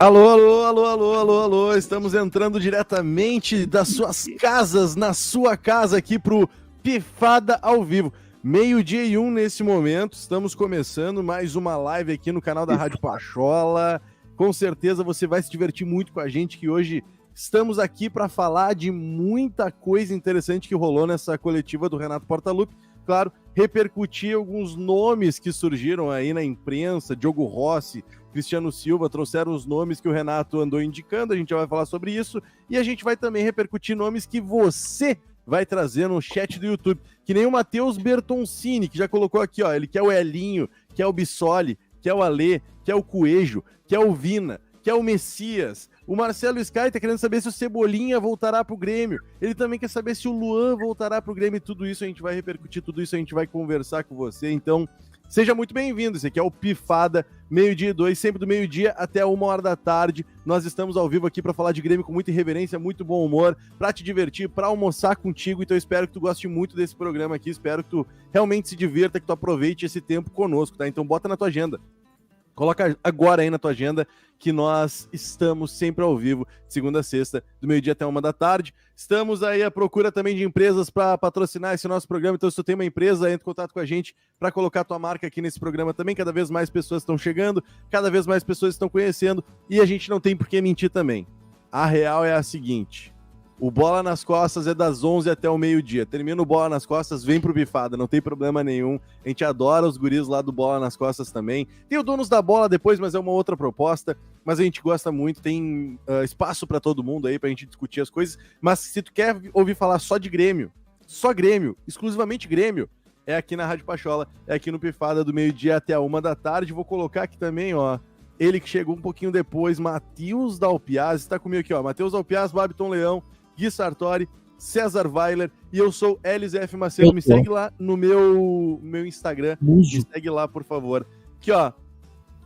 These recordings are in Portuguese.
Alô, alô, alô, alô, alô, alô, estamos entrando diretamente das suas casas, na sua casa aqui pro Pifada ao vivo. 12:01 nesse momento, estamos começando mais uma live aqui no canal da Rádio Pachola. Com certeza você vai se divertir muito com a gente, que hoje estamos aqui para falar de muita coisa interessante que rolou nessa coletiva do Renato Portaluppi. Claro, repercutir alguns nomes que surgiram aí na imprensa, Diogo Rossi, Cristiano Silva, trouxeram os nomes que o Renato andou indicando, a gente já vai falar sobre isso, e a gente vai também repercutir nomes que você vai trazer no chat do YouTube, que nem o Matheus Bertoncini, que já colocou aqui, ó, ele quer o Elinho, quer o Bissoli, quer o Alê, quer o Coelho, quer o Vina, quer o Messias. O Marcelo Sky tá querendo saber se o Cebolinha voltará pro Grêmio. Ele também quer saber se o Luan voltará pro Grêmio. Tudo isso a gente vai repercutir, tudo isso a gente vai conversar com você. Então, seja muito bem-vindo. Esse aqui é o Pifada, 12:02, sempre do meio-dia até 1h da tarde. Nós estamos ao vivo aqui para falar de Grêmio com muita irreverência, muito bom humor, para te divertir, para almoçar contigo. Então, eu espero que tu goste muito desse programa aqui. Espero que tu realmente se divirta, que tu aproveite esse tempo conosco, tá? Então, bota na tua agenda. Coloca agora aí na tua agenda que nós estamos sempre ao vivo, de segunda a sexta, do meio-dia até 1h da tarde. Estamos aí à procura também de empresas para patrocinar esse nosso programa. Então, se tu tem uma empresa, entre em contato com a gente para colocar tua marca aqui nesse programa também. Cada vez mais pessoas estão chegando, cada vez mais pessoas estão conhecendo e a gente não tem por que mentir também. A real é a seguinte: o Bola nas Costas é das 11 até o meio-dia. Termina o Bola nas Costas, vem pro Pifada, não tem problema nenhum. A gente adora os guris lá do Bola nas Costas também. Tem o Donos da Bola depois, mas é uma outra proposta. Mas a gente gosta muito, tem espaço para todo mundo aí pra gente discutir as coisas. Mas se tu quer ouvir falar só de Grêmio, exclusivamente Grêmio, é aqui na Rádio Pachola, é aqui no Pifada do meio-dia até a 1h da tarde. Vou colocar aqui também, ó, ele que chegou um pouquinho depois, Matheus Dalpiaz, está comigo aqui, ó. Matheus Dalpiaz, Babiton Leão, Gui Sartori, César Weiler e eu sou Elis F. Macedo. Me segue lá no meu Instagram. Me segue lá, por favor. Aqui, ó.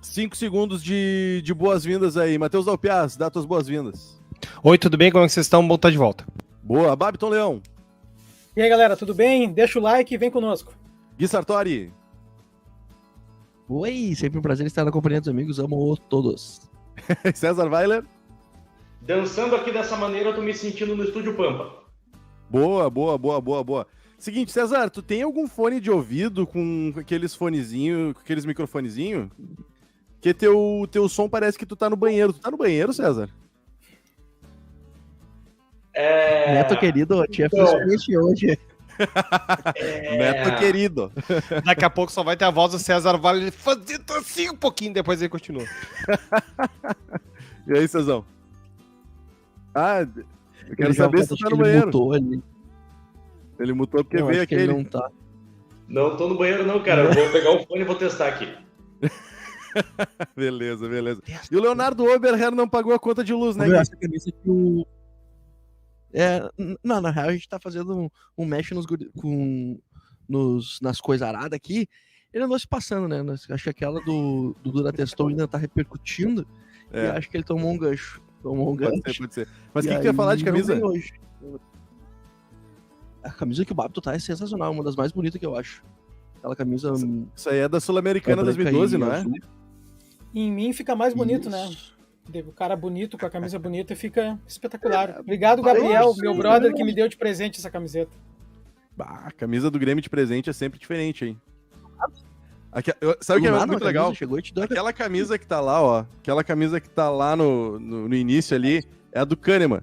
5 segundos de boas-vindas aí. Matheus Dalpiaz, dá tuas boas-vindas. Oi, tudo bem? Como é que vocês estão? Bom estar de volta. Boa. Babiton Leão. E aí, galera, tudo bem? Deixa o like e vem conosco. Gui Sartori. Oi, sempre um prazer estar na companhia dos amigos. Amo todos. César Weiler. Dançando aqui dessa maneira, eu tô me sentindo no Estúdio Pampa. Boa. Seguinte, César, tu tem algum fone de ouvido com aqueles fonezinhos, com aqueles microfonezinhos? Porque teu som parece que tu tá no banheiro. Tu tá no banheiro, César? Neto querido, tinha fiz hoje. Neto querido. Daqui a pouco só vai ter a voz do César Vale fazendo assim um pouquinho, depois ele continua. E aí, Cezão? Eu quero saber se tu tá no banheiro. Ele mutou porque veio aquele. Ele não tá. Não tô no banheiro não, cara. Eu vou pegar o fone e vou testar aqui. Beleza. E o Leonardo Oberher não pagou a conta de luz, né? Essa camisa que o... Não, na real a gente tá fazendo um mesh nas coisas aradas aqui. Ele andou se passando, né? Acho que aquela do Dura testou ainda tá repercutindo. E acho que ele tomou um gancho. Pode ser. Mas o que tu ia falar de camisa? Hoje. A camisa que o Babito tá é sensacional, uma das mais bonitas que eu acho. Aquela camisa... Isso aí é da Sul-Americana 2012, não é? Azul. Em mim fica mais bonito, né? O cara bonito com a camisa bonita fica espetacular. Obrigado, Gabriel, meu brother, que me deu de presente essa camiseta. A camisa do Grêmio de presente é sempre diferente, hein? Sabe o que é muito legal? Aquela camisa que tá lá, ó. Aquela camisa que tá lá no início ali é a do Kahneman.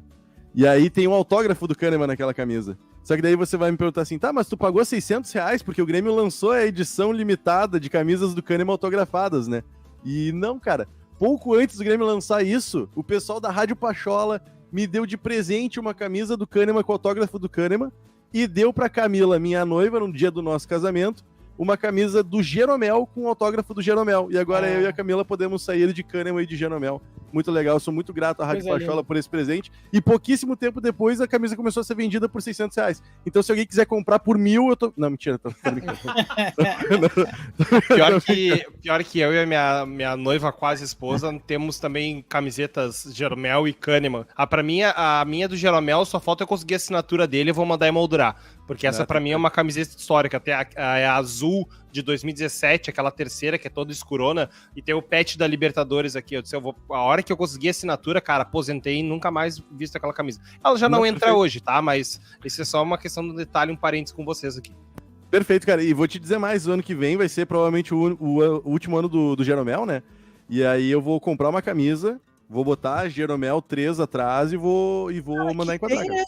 E aí tem um autógrafo do Kahneman naquela camisa. Só que daí você vai me perguntar assim, tá, mas tu pagou R$600 porque o Grêmio lançou a edição limitada de camisas do Kahneman autografadas, né? E não, cara. Pouco antes do Grêmio lançar isso, o pessoal da Rádio Pachola me deu de presente uma camisa do Kahneman com autógrafo do Kahneman e deu pra Camila, minha noiva, no dia do nosso casamento, uma camisa do Jeromel com autógrafo do Jeromel. E agora eu e a Camila podemos sair de Kahneman e de Jeromel. Muito legal, eu sou muito grato à Rádio Pachola por esse presente. E pouquíssimo tempo depois, a camisa começou a ser vendida por R$600. Então, se alguém quiser comprar por 1.000, eu tô... Não, mentira, tô brincando. Pior que eu e a minha noiva, quase esposa, temos também camisetas Jeromel e Kahneman. A minha do Jeromel, só falta eu conseguir a assinatura dele e vou mandar emoldurar. Porque essa pra mim é uma camiseta histórica, até a azul de 2017, aquela terceira que é toda escurona, e tem o patch da Libertadores aqui. Eu disse, a hora que eu consegui a assinatura, cara, aposentei e nunca mais visto aquela camisa. Ela já não entra hoje, tá? Mas isso é só uma questão do detalhe, um parênteses com vocês aqui. Perfeito, cara. E vou te dizer mais, o ano que vem vai ser provavelmente o último ano do Jeromel, né? E aí eu vou comprar uma camisa, vou botar Jeromel 3 atrás e vou mandar enquadrar, cara.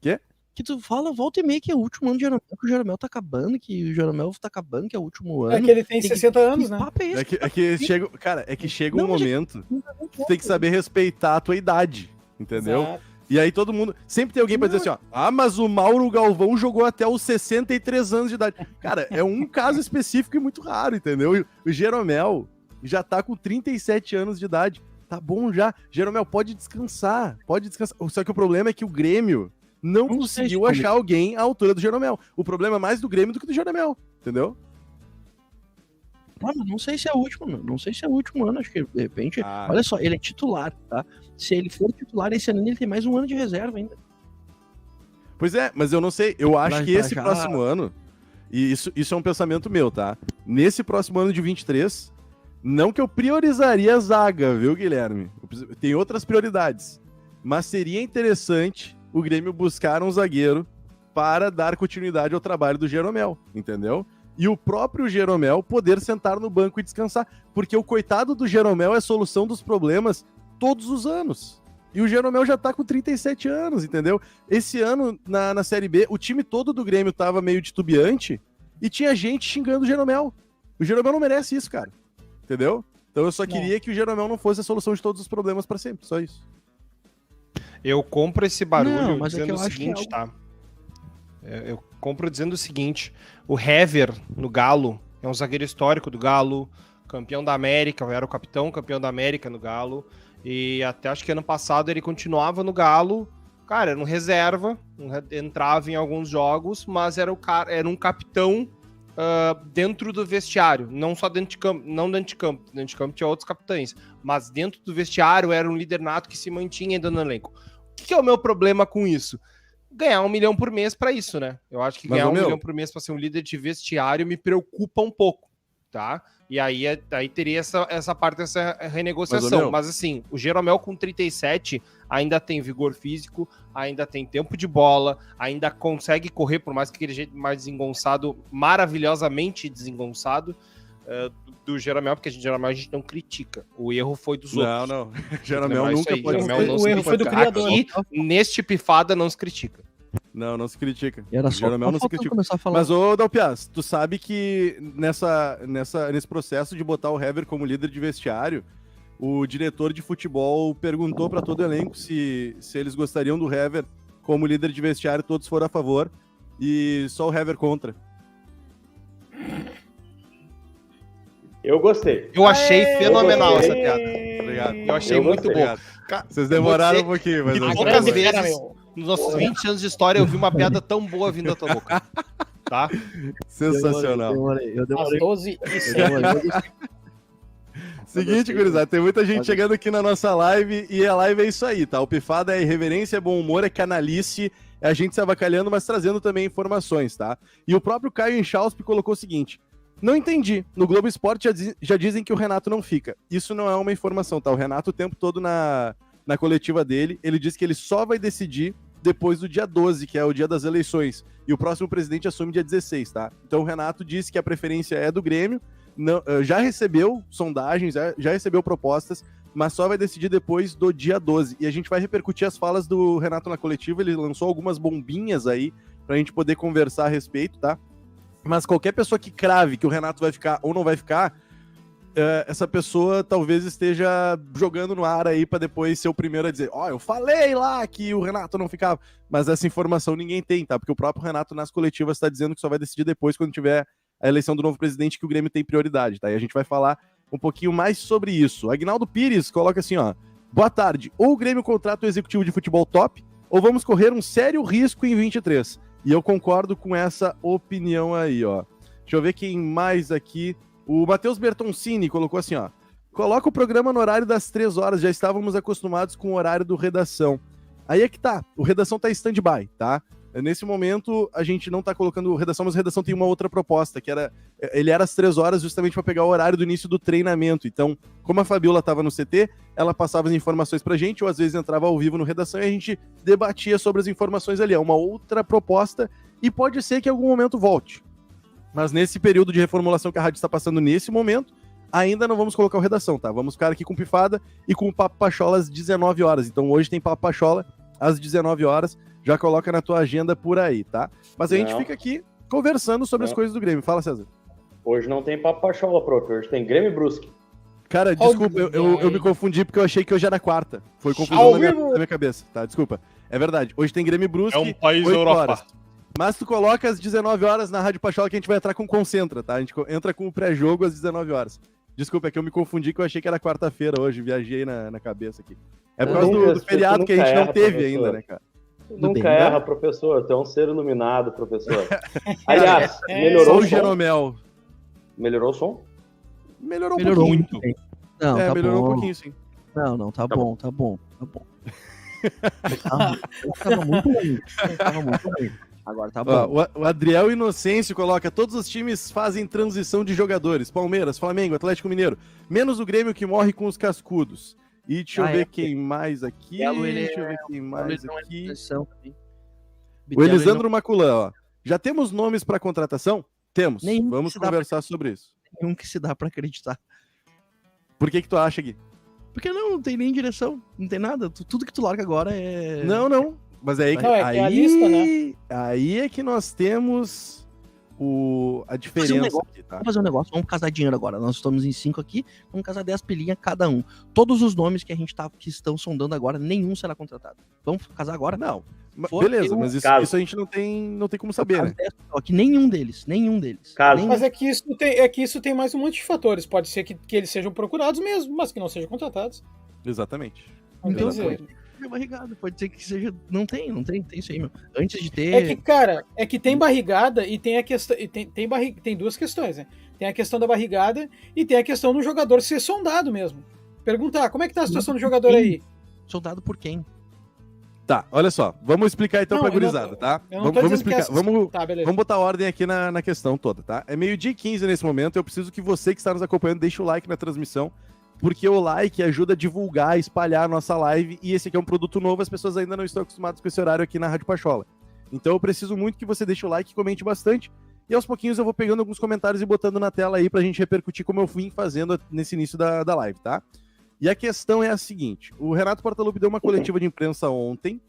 Quê? Que tu fala, volta e meia que é o último ano de Jeromel, que o Jeromel tá acabando, que o Jeromel tá acabando, que é o último ano. É que ele tem 60 anos, né? papo é esse? É que chega um Não, mas momento que tu tem que saber respeitar a tua idade, entendeu? Exato. E aí todo mundo... Sempre tem alguém pra dizer assim, ó... Ah, mas o Mauro Galvão jogou até os 63 anos de idade. Cara, é um caso específico e muito raro, entendeu? O Jeromel já tá com 37 anos de idade. Tá bom já. Jeromel, pode descansar. Só que o problema é que o Grêmio não conseguiu achar alguém à altura do Jeromel. O problema é mais do Grêmio do que do Jeromel, entendeu? Mano, não sei se é o último, não sei se é o último ano, acho que de repente, olha só, ele é titular, tá? Se ele for titular esse ano, ele tem mais um ano de reserva ainda. Pois é, mas eu não sei, eu acho que esse próximo ano, e isso é um pensamento meu, tá? Nesse próximo ano de 23, não que eu priorizaria a zaga, viu, Guilherme? Tem outras prioridades, mas seria interessante o Grêmio buscar um zagueiro para dar continuidade ao trabalho do Jeromel, entendeu? E o próprio Jeromel poder sentar no banco e descansar. Porque o coitado do Jeromel é a solução dos problemas todos os anos. E o Jeromel já tá com 37 anos, entendeu? Esse ano, na Série B, o time todo do Grêmio tava meio titubeante e tinha gente xingando o Jeromel. O Jeromel não merece isso, cara. Entendeu? Então eu só queria que o Jeromel não fosse a solução de todos os problemas pra sempre. Só isso. Eu compro esse barulho Mas dizendo é que eu o seguinte, tá? Eu compro dizendo o seguinte: o Hever, no Galo, é um zagueiro histórico do Galo, campeão da América, era o campeão da América no Galo, e até acho que ano passado ele continuava no Galo, cara, era um reserva, entrava em alguns jogos, mas era um capitão dentro do vestiário, não só dentro de campo, dentro de campo tinha outros capitães, mas dentro do vestiário era um líder nato que se mantinha ainda no elenco. O que é o meu problema com isso? Ganhar 1 milhão por mês para isso, né? Eu acho que ganhar 1 milhão por mês para ser um líder de vestiário me preocupa um pouco, tá? E aí teria essa parte dessa renegociação. Mas assim, o Jeromel com 37 ainda tem vigor físico, ainda tem tempo de bola, ainda consegue correr, por mais que aquele jeito mais desengonçado, maravilhosamente desengonçado, do Jeromel, porque Jeromel a gente não critica. O erro foi dos outros. Não. Jeromel nunca pode ser. O erro foi do criador. Aqui, neste Pifada, não se critica. Não se critica. E era só Jeromel não se critica. Mas, ô Dalpiaz, tu sabe que nesse processo de botar o Hever como líder de vestiário, o diretor de futebol perguntou para todo o elenco se eles gostariam do Hever como líder de vestiário, todos foram a favor, e só o Hever contra. Eu gostei. Eu achei fenomenal essa piada. Obrigado. Eu achei muito bom. Vocês demoraram um pouquinho, mas... Poucas vezes, nos nossos 20 anos de história, eu vi uma piada tão boa vindo da tua boca. Tá? Sensacional. Eu demorei. Às 12h07. Seguinte, gurizada, tem muita gente chegando aqui na nossa live e a live é isso aí, tá? O Pifada é irreverência, é bom humor, é canalice, é a gente se avacalhando, mas trazendo também informações, tá? E o próprio Caio Inchauspe colocou o seguinte: não entendi, no Globo Esporte já dizem que o Renato não fica. Isso não é uma informação, tá? O Renato o tempo todo na coletiva dele, ele disse que ele só vai decidir depois do dia 12, que é o dia das eleições, e o próximo presidente assume dia 16, tá? Então o Renato disse que a preferência é do Grêmio, não, já recebeu sondagens, já recebeu propostas, mas só vai decidir depois do dia 12. E a gente vai repercutir as falas do Renato na coletiva, ele lançou algumas bombinhas aí pra gente poder conversar a respeito, tá? Mas qualquer pessoa que crave que o Renato vai ficar ou não vai ficar, essa pessoa talvez esteja jogando no ar aí pra depois ser o primeiro a dizer: eu falei lá que o Renato não ficava. Mas essa informação ninguém tem, tá? Porque o próprio Renato nas coletivas tá dizendo que só vai decidir depois, quando tiver a eleição do novo presidente, que o Grêmio tem prioridade, tá? E a gente vai falar um pouquinho mais sobre isso. Aguinaldo Pires coloca assim, ó: boa tarde, ou o Grêmio contrata o executivo de futebol top, ou vamos correr um sério risco em 23. E eu concordo com essa opinião aí, ó. Deixa eu ver quem mais aqui. O Matheus Bertoncini colocou assim, ó: coloca o programa no horário das 3 horas, já estávamos acostumados com o horário do Redação. Aí é que tá, o Redação tá em stand-by, tá? Nesse momento, a gente não tá colocando redação, mas a redação tem uma outra proposta, que era... Ele era às 3 horas justamente para pegar o horário do início do treinamento. Então, como a Fabiola tava no CT, ela passava as informações pra gente, ou às vezes entrava ao vivo no redação e a gente debatia sobre as informações ali. É uma outra proposta e pode ser que em algum momento volte. Mas nesse período de reformulação que a rádio está passando nesse momento, ainda não vamos colocar o redação, tá? Vamos ficar aqui com Pifada e com o Papo Pachola às 19 horas. Então hoje tem Papo Pachola às 19 horas. Já coloca na tua agenda por aí, tá? Mas a gente fica aqui conversando sobre as coisas do Grêmio. Fala, César. Hoje não tem Papo Pachola, prof. Hoje tem Grêmio e Brusque. Cara, desculpa, eu me confundi porque eu achei que hoje era quarta. Foi confusão na minha cabeça, tá? Desculpa. É verdade. Hoje tem Grêmio e Brusque, É um país 8 Europa. horas. Mas tu coloca às 19 horas na Rádio Pachola que a gente vai entrar com Concentra, tá? A gente entra com o pré-jogo às 19 horas. Desculpa, é que eu me confundi que eu achei que era quarta-feira hoje, viajei na cabeça aqui. É por causa do feriado que a gente não teve ainda, né, cara? Nunca erra, professor. Tu é um ser iluminado, professor. Aliás, melhorou o som? Jeromel. Melhorou o som? Melhorou um pouquinho. muito. Não, tá melhorou bom. um pouquinho, sim. Não, tá bom. Tava muito ruim. Agora tá bom. Ó, o Adriel Inocêncio coloca: todos os times fazem transição de jogadores. Palmeiras, Flamengo, Atlético Mineiro. Menos o Grêmio que morre com os cascudos. E deixa eu ver quem mais aqui. Deixa eu ver quem mais aqui. O Elisandro Maculan, ó. Já temos nomes para contratação? Temos. Vamos conversar sobre isso. Nenhum que se dá pra acreditar. Por que tu acha, Gui? Porque não tem nem direção, não tem nada. Tudo que tu larga agora é... Não. Mas aí, Não, é a lista, né? Aí é que nós temos a diferença aqui, tá? Vamos fazer um negócio, vamos casar dinheiro agora. Nós estamos em 5 aqui, vamos casar 10 pilinhas cada um. Todos os nomes que a gente que estão sondando agora, nenhum será contratado. Vamos casar agora? Não. Beleza, mas isso a gente não tem como saber, né? Que nenhum deles. Mas é que isso tem mais um monte de fatores. Pode ser que eles sejam procurados mesmo, mas que não sejam contratados. Exatamente. Então, barrigada, pode ser que seja. Não tem isso aí, meu. Antes de ter. É que, cara, tem barrigada e tem a questão. E tem duas questões, né? Tem a questão da barrigada e tem a questão do jogador ser sondado mesmo. Perguntar, como é que tá a situação do jogador aí? Sondado por quem? Tá, olha só. Vamos explicar então pra gurizada, tá? Vamos explicar. Vamos botar ordem aqui na questão toda, tá? É 12h15 nesse momento. Eu preciso que você que está nos acompanhando deixe o like na transmissão, porque o like ajuda a divulgar, espalhar a nossa live, e esse aqui é um produto novo, as pessoas ainda não estão acostumadas com esse horário aqui na Rádio Pachola. Então eu preciso muito que você deixe o like e comente bastante, e aos pouquinhos eu vou pegando alguns comentários e botando na tela aí pra gente repercutir como eu fui fazendo nesse início da live, tá? E a questão é a seguinte: o Renato Portaluppi deu uma coletiva de imprensa ontem,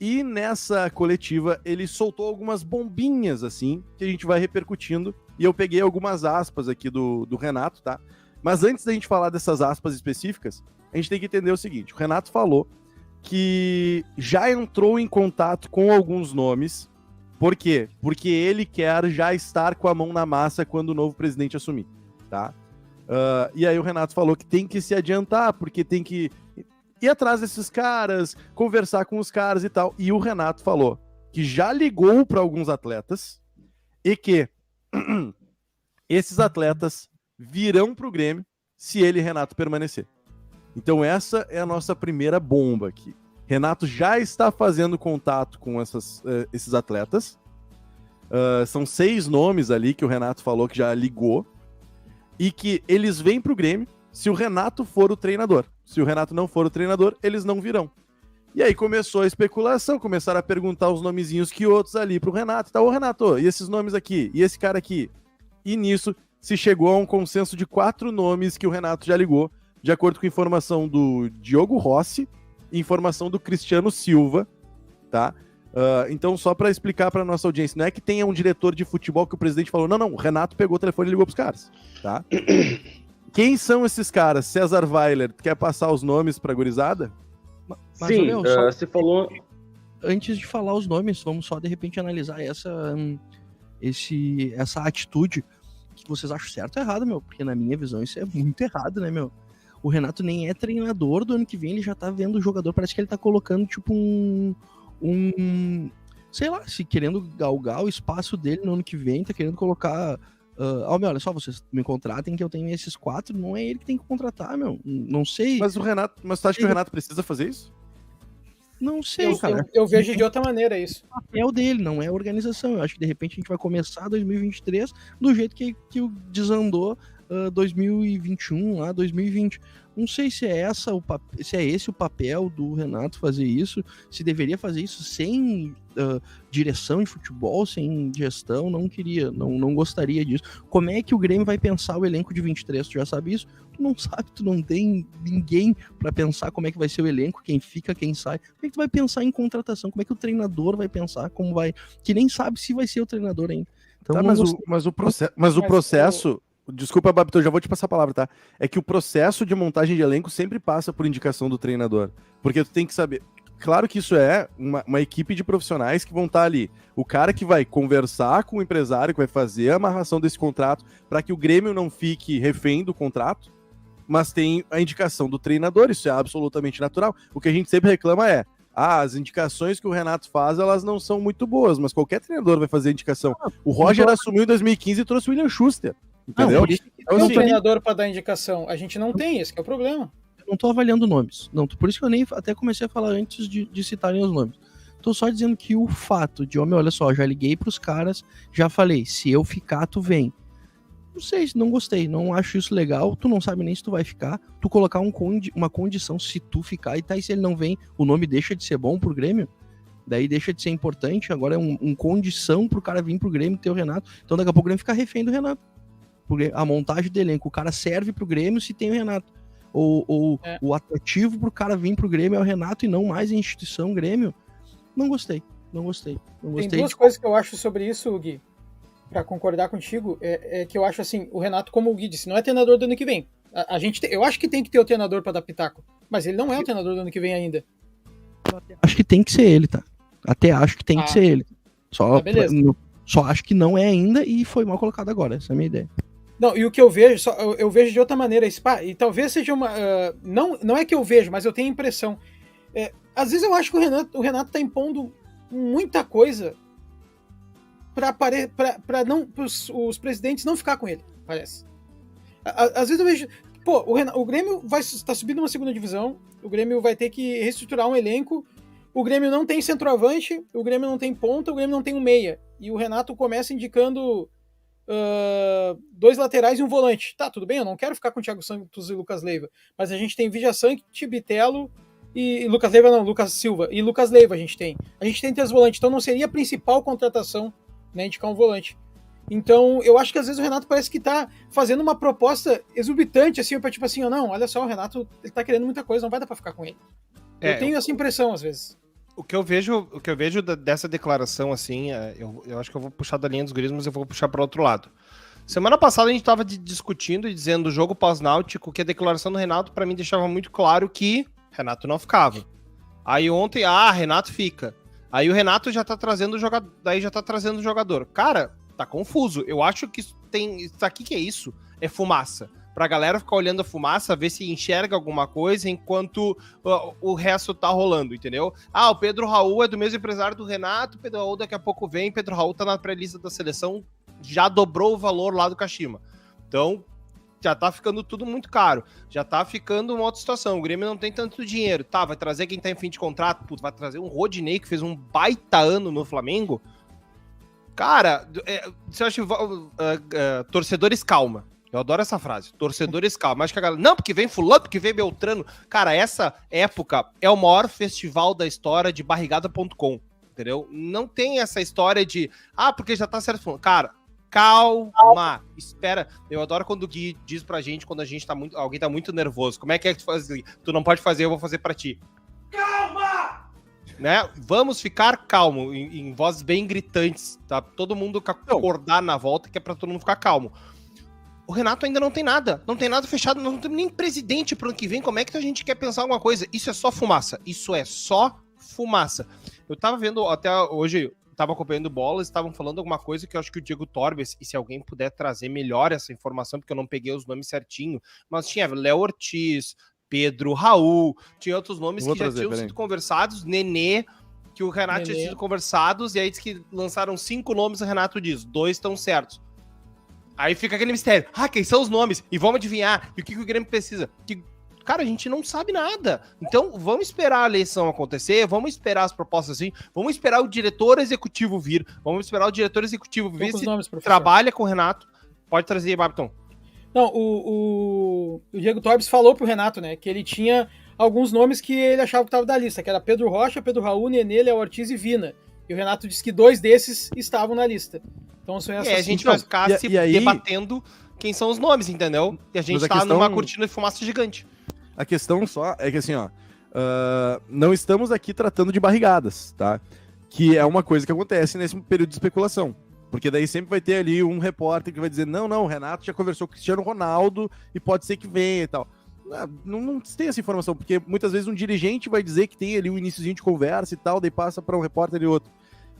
e nessa coletiva ele soltou algumas bombinhas, assim, que a gente vai repercutindo, e eu peguei algumas aspas aqui do Renato, tá? Mas antes da gente falar dessas aspas específicas, a gente tem que entender o seguinte: o Renato falou que já entrou em contato com alguns nomes. Por quê? Porque ele quer já estar com a mão na massa quando o novo presidente assumir, tá? E aí o Renato falou que tem que se adiantar, porque tem que ir atrás desses caras, conversar com os caras e tal. E o Renato falou que já ligou para alguns atletas e que esses atletas virão pro Grêmio se ele, Renato, permanecer. Então essa é a nossa primeira bomba aqui. Renato já está fazendo contato com esses atletas. São 6 nomes ali que o Renato falou que já ligou. E que eles vêm pro Grêmio se o Renato for o treinador. Se o Renato não for o treinador, eles não virão. E aí começou a especulação, começaram a perguntar os nomezinhos que outros ali pro Renato. Tá, ô Renato, e esses nomes aqui? E esse cara aqui? E nisso se chegou a um consenso de 4 nomes que o Renato já ligou, de acordo com informação do Diogo Rossi e informação do Cristiano Silva, tá? Então, só para explicar para nossa audiência, não é que tenha um diretor de futebol que o presidente falou, não, o Renato pegou o telefone e ligou pros caras, tá? Quem são esses caras? César Weiler, quer passar os nomes pra gurizada? Mas, sim, olha, você falou... Antes de falar os nomes, vamos só de repente analisar essa atitude que vocês acham certo ou errado, meu, porque na minha visão isso é muito errado, né, meu? O Renato nem é treinador do ano que vem, ele já tá vendo o jogador, parece que ele tá colocando tipo sei lá, se querendo galgar o espaço dele no ano que vem, tá querendo colocar... olha só, vocês me contratem que eu tenho esses 4, não é ele que tem que contratar, meu. Não sei. Mas tu acha que o Renato precisa fazer isso? Não sei, cara. Eu vejo de outra maneira isso. O papel dele, não é a organização. Eu acho que de repente a gente vai começar 2023 do jeito que desandou 2021, lá 2020. Não sei se é esse o papel do Renato fazer isso, se deveria fazer isso sem direção de futebol, sem gestão, não queria, não gostaria disso. Como é que o Grêmio vai pensar o elenco de 23? Tu já sabe isso? Tu não sabe, tu não tem ninguém pra pensar como é que vai ser o elenco, quem fica, quem sai. Como é que tu vai pensar em contratação? Como é que o treinador vai pensar como vai... Que nem sabe se vai ser o treinador ainda. Então, Tá, mas o processo... Desculpa, Babito, eu já vou te passar a palavra, tá? É que o processo de montagem de elenco sempre passa por indicação do treinador. Porque tu tem que saber... Claro que isso é uma equipe de profissionais que vão estar ali. O cara que vai conversar com o empresário, que vai fazer a amarração desse contrato, para que o Grêmio não fique refém do contrato, mas tem a indicação do treinador, isso é absolutamente natural. O que a gente sempre reclama é, as indicações que o Renato faz, elas não são muito boas, mas qualquer treinador vai fazer a indicação. O Roger assumiu em 2015 e trouxe o William Schuster, entendeu? Tem um treinador para dar indicação. A gente não tem, esse que é o problema. Eu não tô avaliando nomes. Não, por isso que eu nem até comecei a falar antes de citarem os nomes. Tô só dizendo que o fato de, olha só, já liguei pros caras, já falei, se eu ficar, tu vem. Não sei, não gostei, não acho isso legal, tu não sabe nem se tu vai ficar, tu colocar uma condição se tu ficar, e tá, e se ele não vem, o nome deixa de ser bom pro Grêmio, daí deixa de ser importante, agora é uma condição pro cara vir pro Grêmio ter o Renato, então daqui a pouco o Grêmio fica refém do Renato. Porque a montagem do elenco, o cara serve pro Grêmio se tem o Renato. O atrativo pro cara vir pro Grêmio é o Renato e não mais a instituição Grêmio. Não gostei. Tem duas coisas que eu acho sobre isso, Gui, pra concordar contigo, é que eu acho assim, o Renato, como o Gui disse, não é treinador do ano que vem. Eu acho que tem que ter o treinador pra dar pitaco, mas ele não é o treinador do ano que vem ainda. Acho que tem que ser ele, tá? Até acho que tem que ser ele. Só acho que não é ainda e foi mal colocado agora, essa é a minha ideia. Não, e o que eu vejo, eu vejo de outra maneira, e talvez seja uma... não é que eu vejo, mas eu tenho a impressão. Às vezes eu acho que o Renato tá impondo muita coisa para os presidentes não ficar com ele, parece. Às vezes eu vejo... Pô, o Grêmio está subindo uma segunda divisão, o Grêmio vai ter que reestruturar um elenco, o Grêmio não tem centroavante, o Grêmio não tem ponta, o Grêmio não tem um meia. E o Renato começa indicando... 2 laterais e um volante. Tá, tudo bem, eu não quero ficar com o Thiago Santos e Lucas Leiva, mas a gente tem Villasanti, Bitelo e Lucas Leiva não, Lucas Silva e Lucas Leiva a gente tem 3 volantes, então não seria a principal contratação, né, indicar um volante. Então eu acho que às vezes o Renato parece que tá fazendo uma proposta exorbitante, assim, pra tipo assim, não, olha só, o Renato ele tá querendo muita coisa, não vai dar pra ficar com ele. Eu tenho essa impressão às vezes. O que eu vejo dessa declaração, assim, eu acho que eu vou puxar da linha dos guris, mas eu vou puxar para outro lado. Semana passada a gente estava discutindo e dizendo o jogo pós-náutico que a declaração do Renato, para mim, deixava muito claro que Renato não ficava. Aí ontem, Renato fica. Aí o Renato já tá trazendo o jogador, daí já tá trazendo o jogador. Cara, tá confuso. Eu acho que isso aqui que é isso, é fumaça. Pra galera ficar olhando a fumaça, ver se enxerga alguma coisa enquanto o resto tá rolando, entendeu? O Pedro Raul é do mesmo empresário do Renato, Pedro Raul daqui a pouco vem, Pedro Raul tá na pré-lista da seleção, já dobrou o valor lá do Kashima. Então, já tá ficando tudo muito caro, já tá ficando uma outra situação, o Grêmio não tem tanto dinheiro, vai trazer quem tá em fim de contrato, vai trazer um Rodinei que fez um baita ano no Flamengo. Cara, você acha torcedores calma. Eu adoro essa frase. Torcedores calma. Acho que a galera... Não, porque vem fulano, porque vem Beltrano. Cara, essa época é o maior festival da história de barrigada.com. Entendeu? Não tem essa história de... porque já tá certo. Cara, calma. Espera. Eu adoro quando o Gui diz pra gente, quando a gente tá muito... Alguém tá muito nervoso. Como é que tu faz? Tu não pode fazer, eu vou fazer pra ti. Calma! Né? Vamos ficar calmo. Em vozes bem gritantes. Tá? Todo mundo acordar na volta, que é pra todo mundo ficar calmo. O Renato ainda não tem nada fechado, não tem nem presidente pro ano que vem, como é que a gente quer pensar alguma coisa? Isso é só fumaça, Eu tava vendo, até hoje, tava acompanhando bolas, estavam falando alguma coisa que eu acho que o Diego Torbes, e se alguém puder trazer melhor essa informação, porque eu não peguei os nomes certinho, mas tinha Léo Ortiz, Pedro Raul, tinha outros nomes que já tinham sido conversados, Nenê, que o Renato tinha sido conversados, e aí diz que lançaram 5 nomes, o Renato diz, 2 estão certos. Aí fica aquele mistério. Quem são os nomes? E vamos adivinhar. E o que o Grêmio precisa? Que Cara, a gente não sabe nada. Então, vamos esperar a eleição acontecer, vamos esperar as propostas assim, vamos esperar o diretor executivo vir, vamos esperar o diretor executivo ver se trabalha com o Renato. Pode trazer, Babiton. Não, o Diego Torbes falou pro Renato, né, que ele tinha alguns nomes que ele achava que estavam da lista, que era Pedro Rocha, Pedro Raul, Nenê, Léo Ortiz e Vina. E o Renato disse que 2 desses estavam na lista. Então, são essas... a gente vai ficar debatendo quem são os nomes, entendeu? E a gente tá numa cortina de fumaça gigante. A questão só é que assim, ó, não estamos aqui tratando de barrigadas, tá? Que é uma coisa que acontece nesse período de especulação. Porque daí sempre vai ter ali um repórter que vai dizer, não, o Renato já conversou com o Cristiano Ronaldo e pode ser que venha e tal. Não tem essa informação, porque muitas vezes um dirigente vai dizer que tem ali um iniciozinho de conversa e tal, daí passa para um repórter e outro.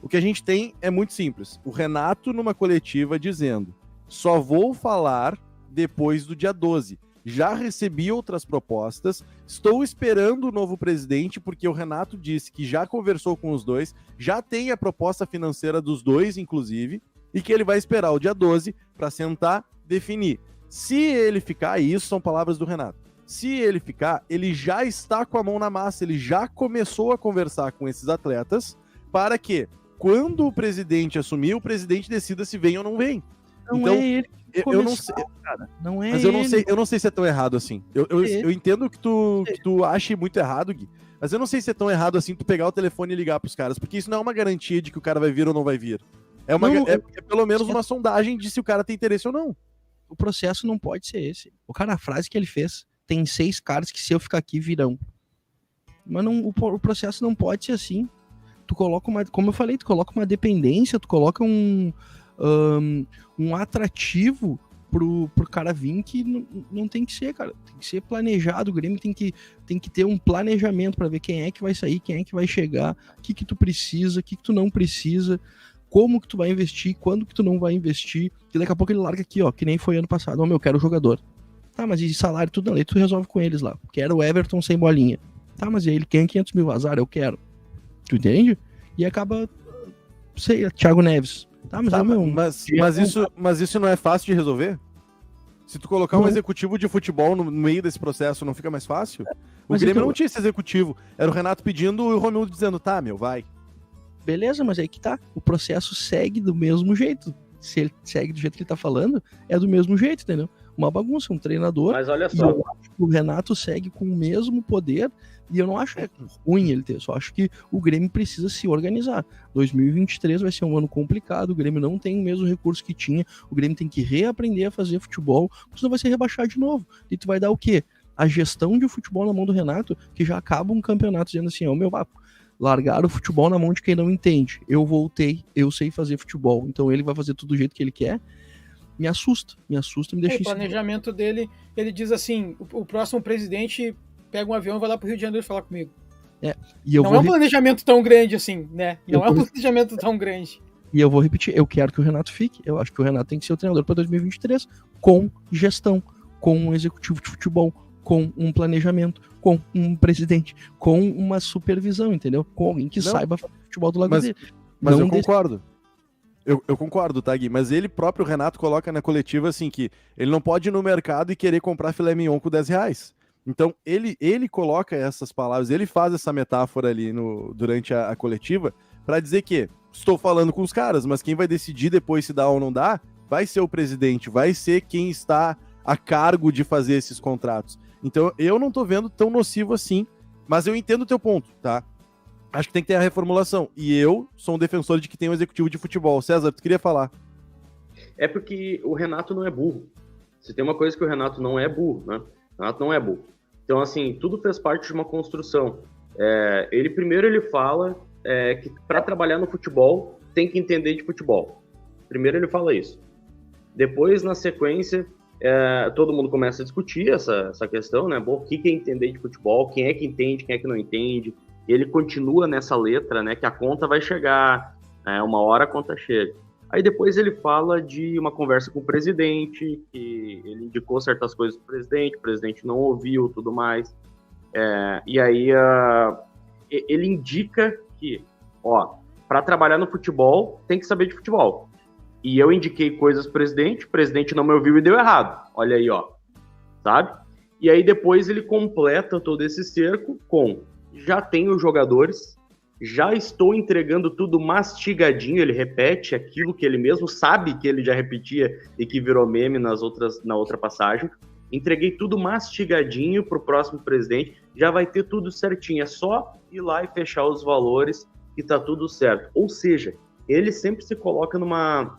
O que a gente tem é muito simples. O Renato numa coletiva dizendo, só vou falar depois do dia 12. Já recebi outras propostas, estou esperando o novo presidente, porque o Renato disse que já conversou com os dois, já tem a proposta financeira dos dois, inclusive, e que ele vai esperar o dia 12 para sentar, definir. Se ele ficar, isso são palavras do Renato, se ele ficar, ele já está com a mão na massa, ele já começou a conversar com esses atletas, para que, quando o presidente assumir, o presidente decida se vem ou não vem. Não então, é ele. Eu não sei, cara. Não é mas eu não sei se é tão errado assim. Eu entendo que tu ache muito errado, Gui, mas eu não sei se é tão errado assim tu pegar o telefone e ligar pros caras, porque isso não é uma garantia de que o cara vai vir ou não vai vir. É pelo menos uma sondagem de se o cara tem interesse ou não. O processo não pode ser esse. O cara, a frase que ele fez, tem 6 caras que se eu ficar aqui virão. Mas não, o processo não pode ser assim. Tu coloca como eu falei, tu coloca uma dependência, tu coloca um atrativo pro cara vir que não tem que ser, cara. Tem que ser planejado. O Grêmio tem que ter um planejamento para ver quem é que vai sair, quem é que vai chegar, o que tu precisa, o que tu não precisa, como que tu vai investir, quando que tu não vai investir. Que daqui a pouco ele larga aqui, ó, que nem foi ano passado. Eu quero jogador. Tá, mas e salário tudo, aí tu resolve com eles lá. Quero o Everton sem bolinha. Tá, mas e ele quem 500 mil azar? Eu quero. Tu entende? E acaba, sei, Thiago Neves. Tá, mas isso não é fácil de resolver? Se tu colocar um executivo de futebol no meio desse processo, não fica mais fácil? O Grêmio não tinha esse executivo. Era o Renato pedindo e o Romildo dizendo, tá, vai. Beleza, mas aí que tá. O processo segue do mesmo jeito. Se ele segue do jeito que ele tá falando, é do mesmo jeito, entendeu? Uma bagunça, um treinador. Mas olha só. Eu acho que o Renato segue com o mesmo poder e eu não acho ruim ele ter, só acho que o Grêmio precisa se organizar. 2023 vai ser um ano complicado, o Grêmio não tem o mesmo recurso que tinha, o Grêmio tem que reaprender a fazer futebol, senão vai ser rebaixado de novo. E tu vai dar o quê? A gestão de futebol na mão do Renato, que já acaba um campeonato dizendo assim, largar o futebol na mão de quem não entende. Eu voltei, eu sei fazer futebol, então ele vai fazer tudo do jeito que ele quer. Me assusta, me deixa O planejamento dele, ele diz assim, o próximo presidente pega um avião e vai lá pro Rio de Janeiro falar comigo. Não é um planejamento tão grande assim, né? Não é um planejamento tão grande. E eu vou repetir, eu quero que o Renato fique, eu acho que o Renato tem que ser o treinador para 2023, com gestão, com um executivo de futebol, com um planejamento, com um presidente, com uma supervisão, entendeu? Com alguém que saiba fazer futebol do lado dele. Mas eu concordo. Eu concordo, tá, Gui? Mas ele próprio, o Renato, coloca na coletiva assim que ele não pode ir no mercado e querer comprar filé mignon com R$10. Então, ele coloca essas palavras, ele faz essa metáfora ali durante a coletiva para dizer que estou falando com os caras, mas quem vai decidir depois se dá ou não dá vai ser o presidente, vai ser quem está a cargo de fazer esses contratos. Então, eu não tô vendo tão nocivo assim, mas eu entendo o teu ponto, tá? Acho que tem que ter a reformulação. E eu sou um defensor de que tem um executivo de futebol. César, tu queria falar? É porque o Renato não é burro. Se tem uma coisa que o Renato não é burro, né? O Renato não é burro. Então, assim, tudo fez parte de uma construção. Ele fala que para trabalhar no futebol tem que entender de futebol. Primeiro ele fala isso. Depois, na sequência, todo mundo começa a discutir essa questão, né? Bom, o que é entender de futebol? Quem é que entende, quem é que não entende? Ele continua nessa letra, né? Que a conta vai chegar, uma hora a conta chega. Aí depois ele fala de uma conversa com o presidente, que ele indicou certas coisas para o presidente não ouviu, tudo mais. E aí ele indica que, para trabalhar no futebol, tem que saber de futebol. E eu indiquei coisas pro presidente, o presidente não me ouviu e deu errado. Olha aí, sabe? E aí depois ele completa todo esse cerco com: já tenho jogadores, já estou entregando tudo mastigadinho. Ele repete aquilo que ele mesmo sabe que ele já repetia e que virou meme na outra passagem. Entreguei tudo mastigadinho para o próximo presidente, já vai ter tudo certinho, é só ir lá e fechar os valores e tá tudo certo. Ou seja, ele sempre se coloca numa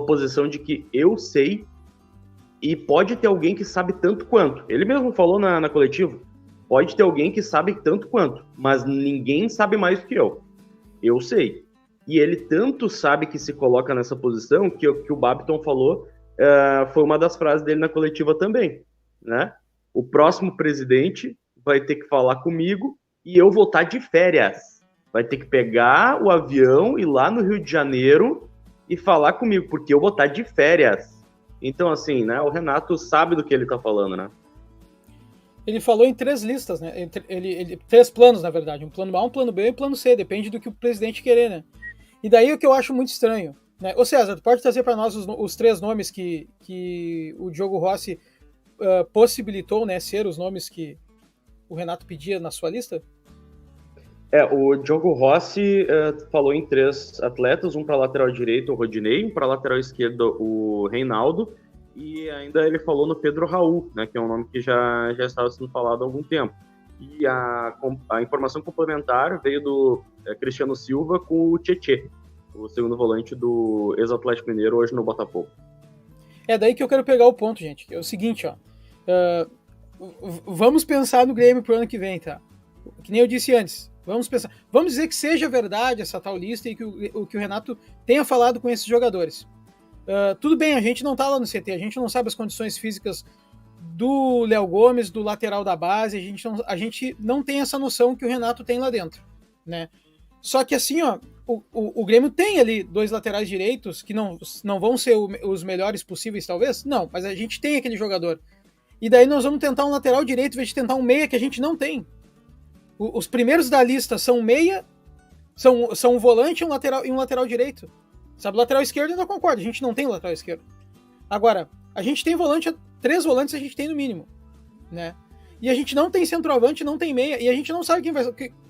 posição de que eu sei, e pode ter alguém que sabe tanto quanto. Ele mesmo falou na coletiva, pode ter alguém que sabe tanto quanto, mas ninguém sabe mais do que eu. Eu sei. E ele tanto sabe que se coloca nessa posição que o Babiton falou, foi uma das frases dele na coletiva também, né? O próximo presidente vai ter que falar comigo e eu vou estar de férias. Vai ter que pegar o avião, ir lá no Rio de Janeiro e falar comigo, porque eu vou estar de férias. Então, assim, né? O Renato sabe do que ele tá falando, né? Ele falou em 3 listas, né? 3 planos, na verdade. Um plano A, um plano B e um plano C. Depende do que o presidente querer, né? E daí o que eu acho muito estranho, né? Ô César, tu pode trazer para nós os 3 nomes que o Diogo Rossi possibilitou, né? Ser os nomes que o Renato pedia na sua lista? O Diogo Rossi falou em 3 atletas, um para lateral direito, o Rodinei, um para lateral esquerdo, o Reinaldo, e ainda ele falou no Pedro Raul, né, que é um nome que já estava sendo falado há algum tempo. E a informação complementar veio do Cristiano Silva com o Tietê, o segundo volante do ex-Atlético Mineiro, hoje no Botafogo. É daí que eu quero pegar o ponto, gente, que é o seguinte, ó. Vamos pensar no Grêmio pro ano que vem, tá? Que nem eu disse antes. Vamos pensar. Vamos dizer que seja verdade essa tal lista e que o Renato tenha falado com esses jogadores. Tudo bem, a gente não tá lá no CT, a gente não sabe as condições físicas do Léo Gomes, do lateral da base, a gente não tem essa noção que o Renato tem lá dentro, né? Só que assim, ó, o Grêmio tem ali 2 laterais direitos que não vão ser os melhores possíveis, talvez? Não, mas a gente tem aquele jogador. E daí nós vamos tentar um lateral direito em vez de tentar um meia que a gente não tem. Os primeiros da lista são meia, são um volante e um lateral direito. Sabe, lateral esquerdo eu não concordo, a gente não tem lateral esquerdo. Agora, a gente tem 3 volantes a gente tem no mínimo, né? E a gente não tem centroavante, não tem meia, e a gente não sabe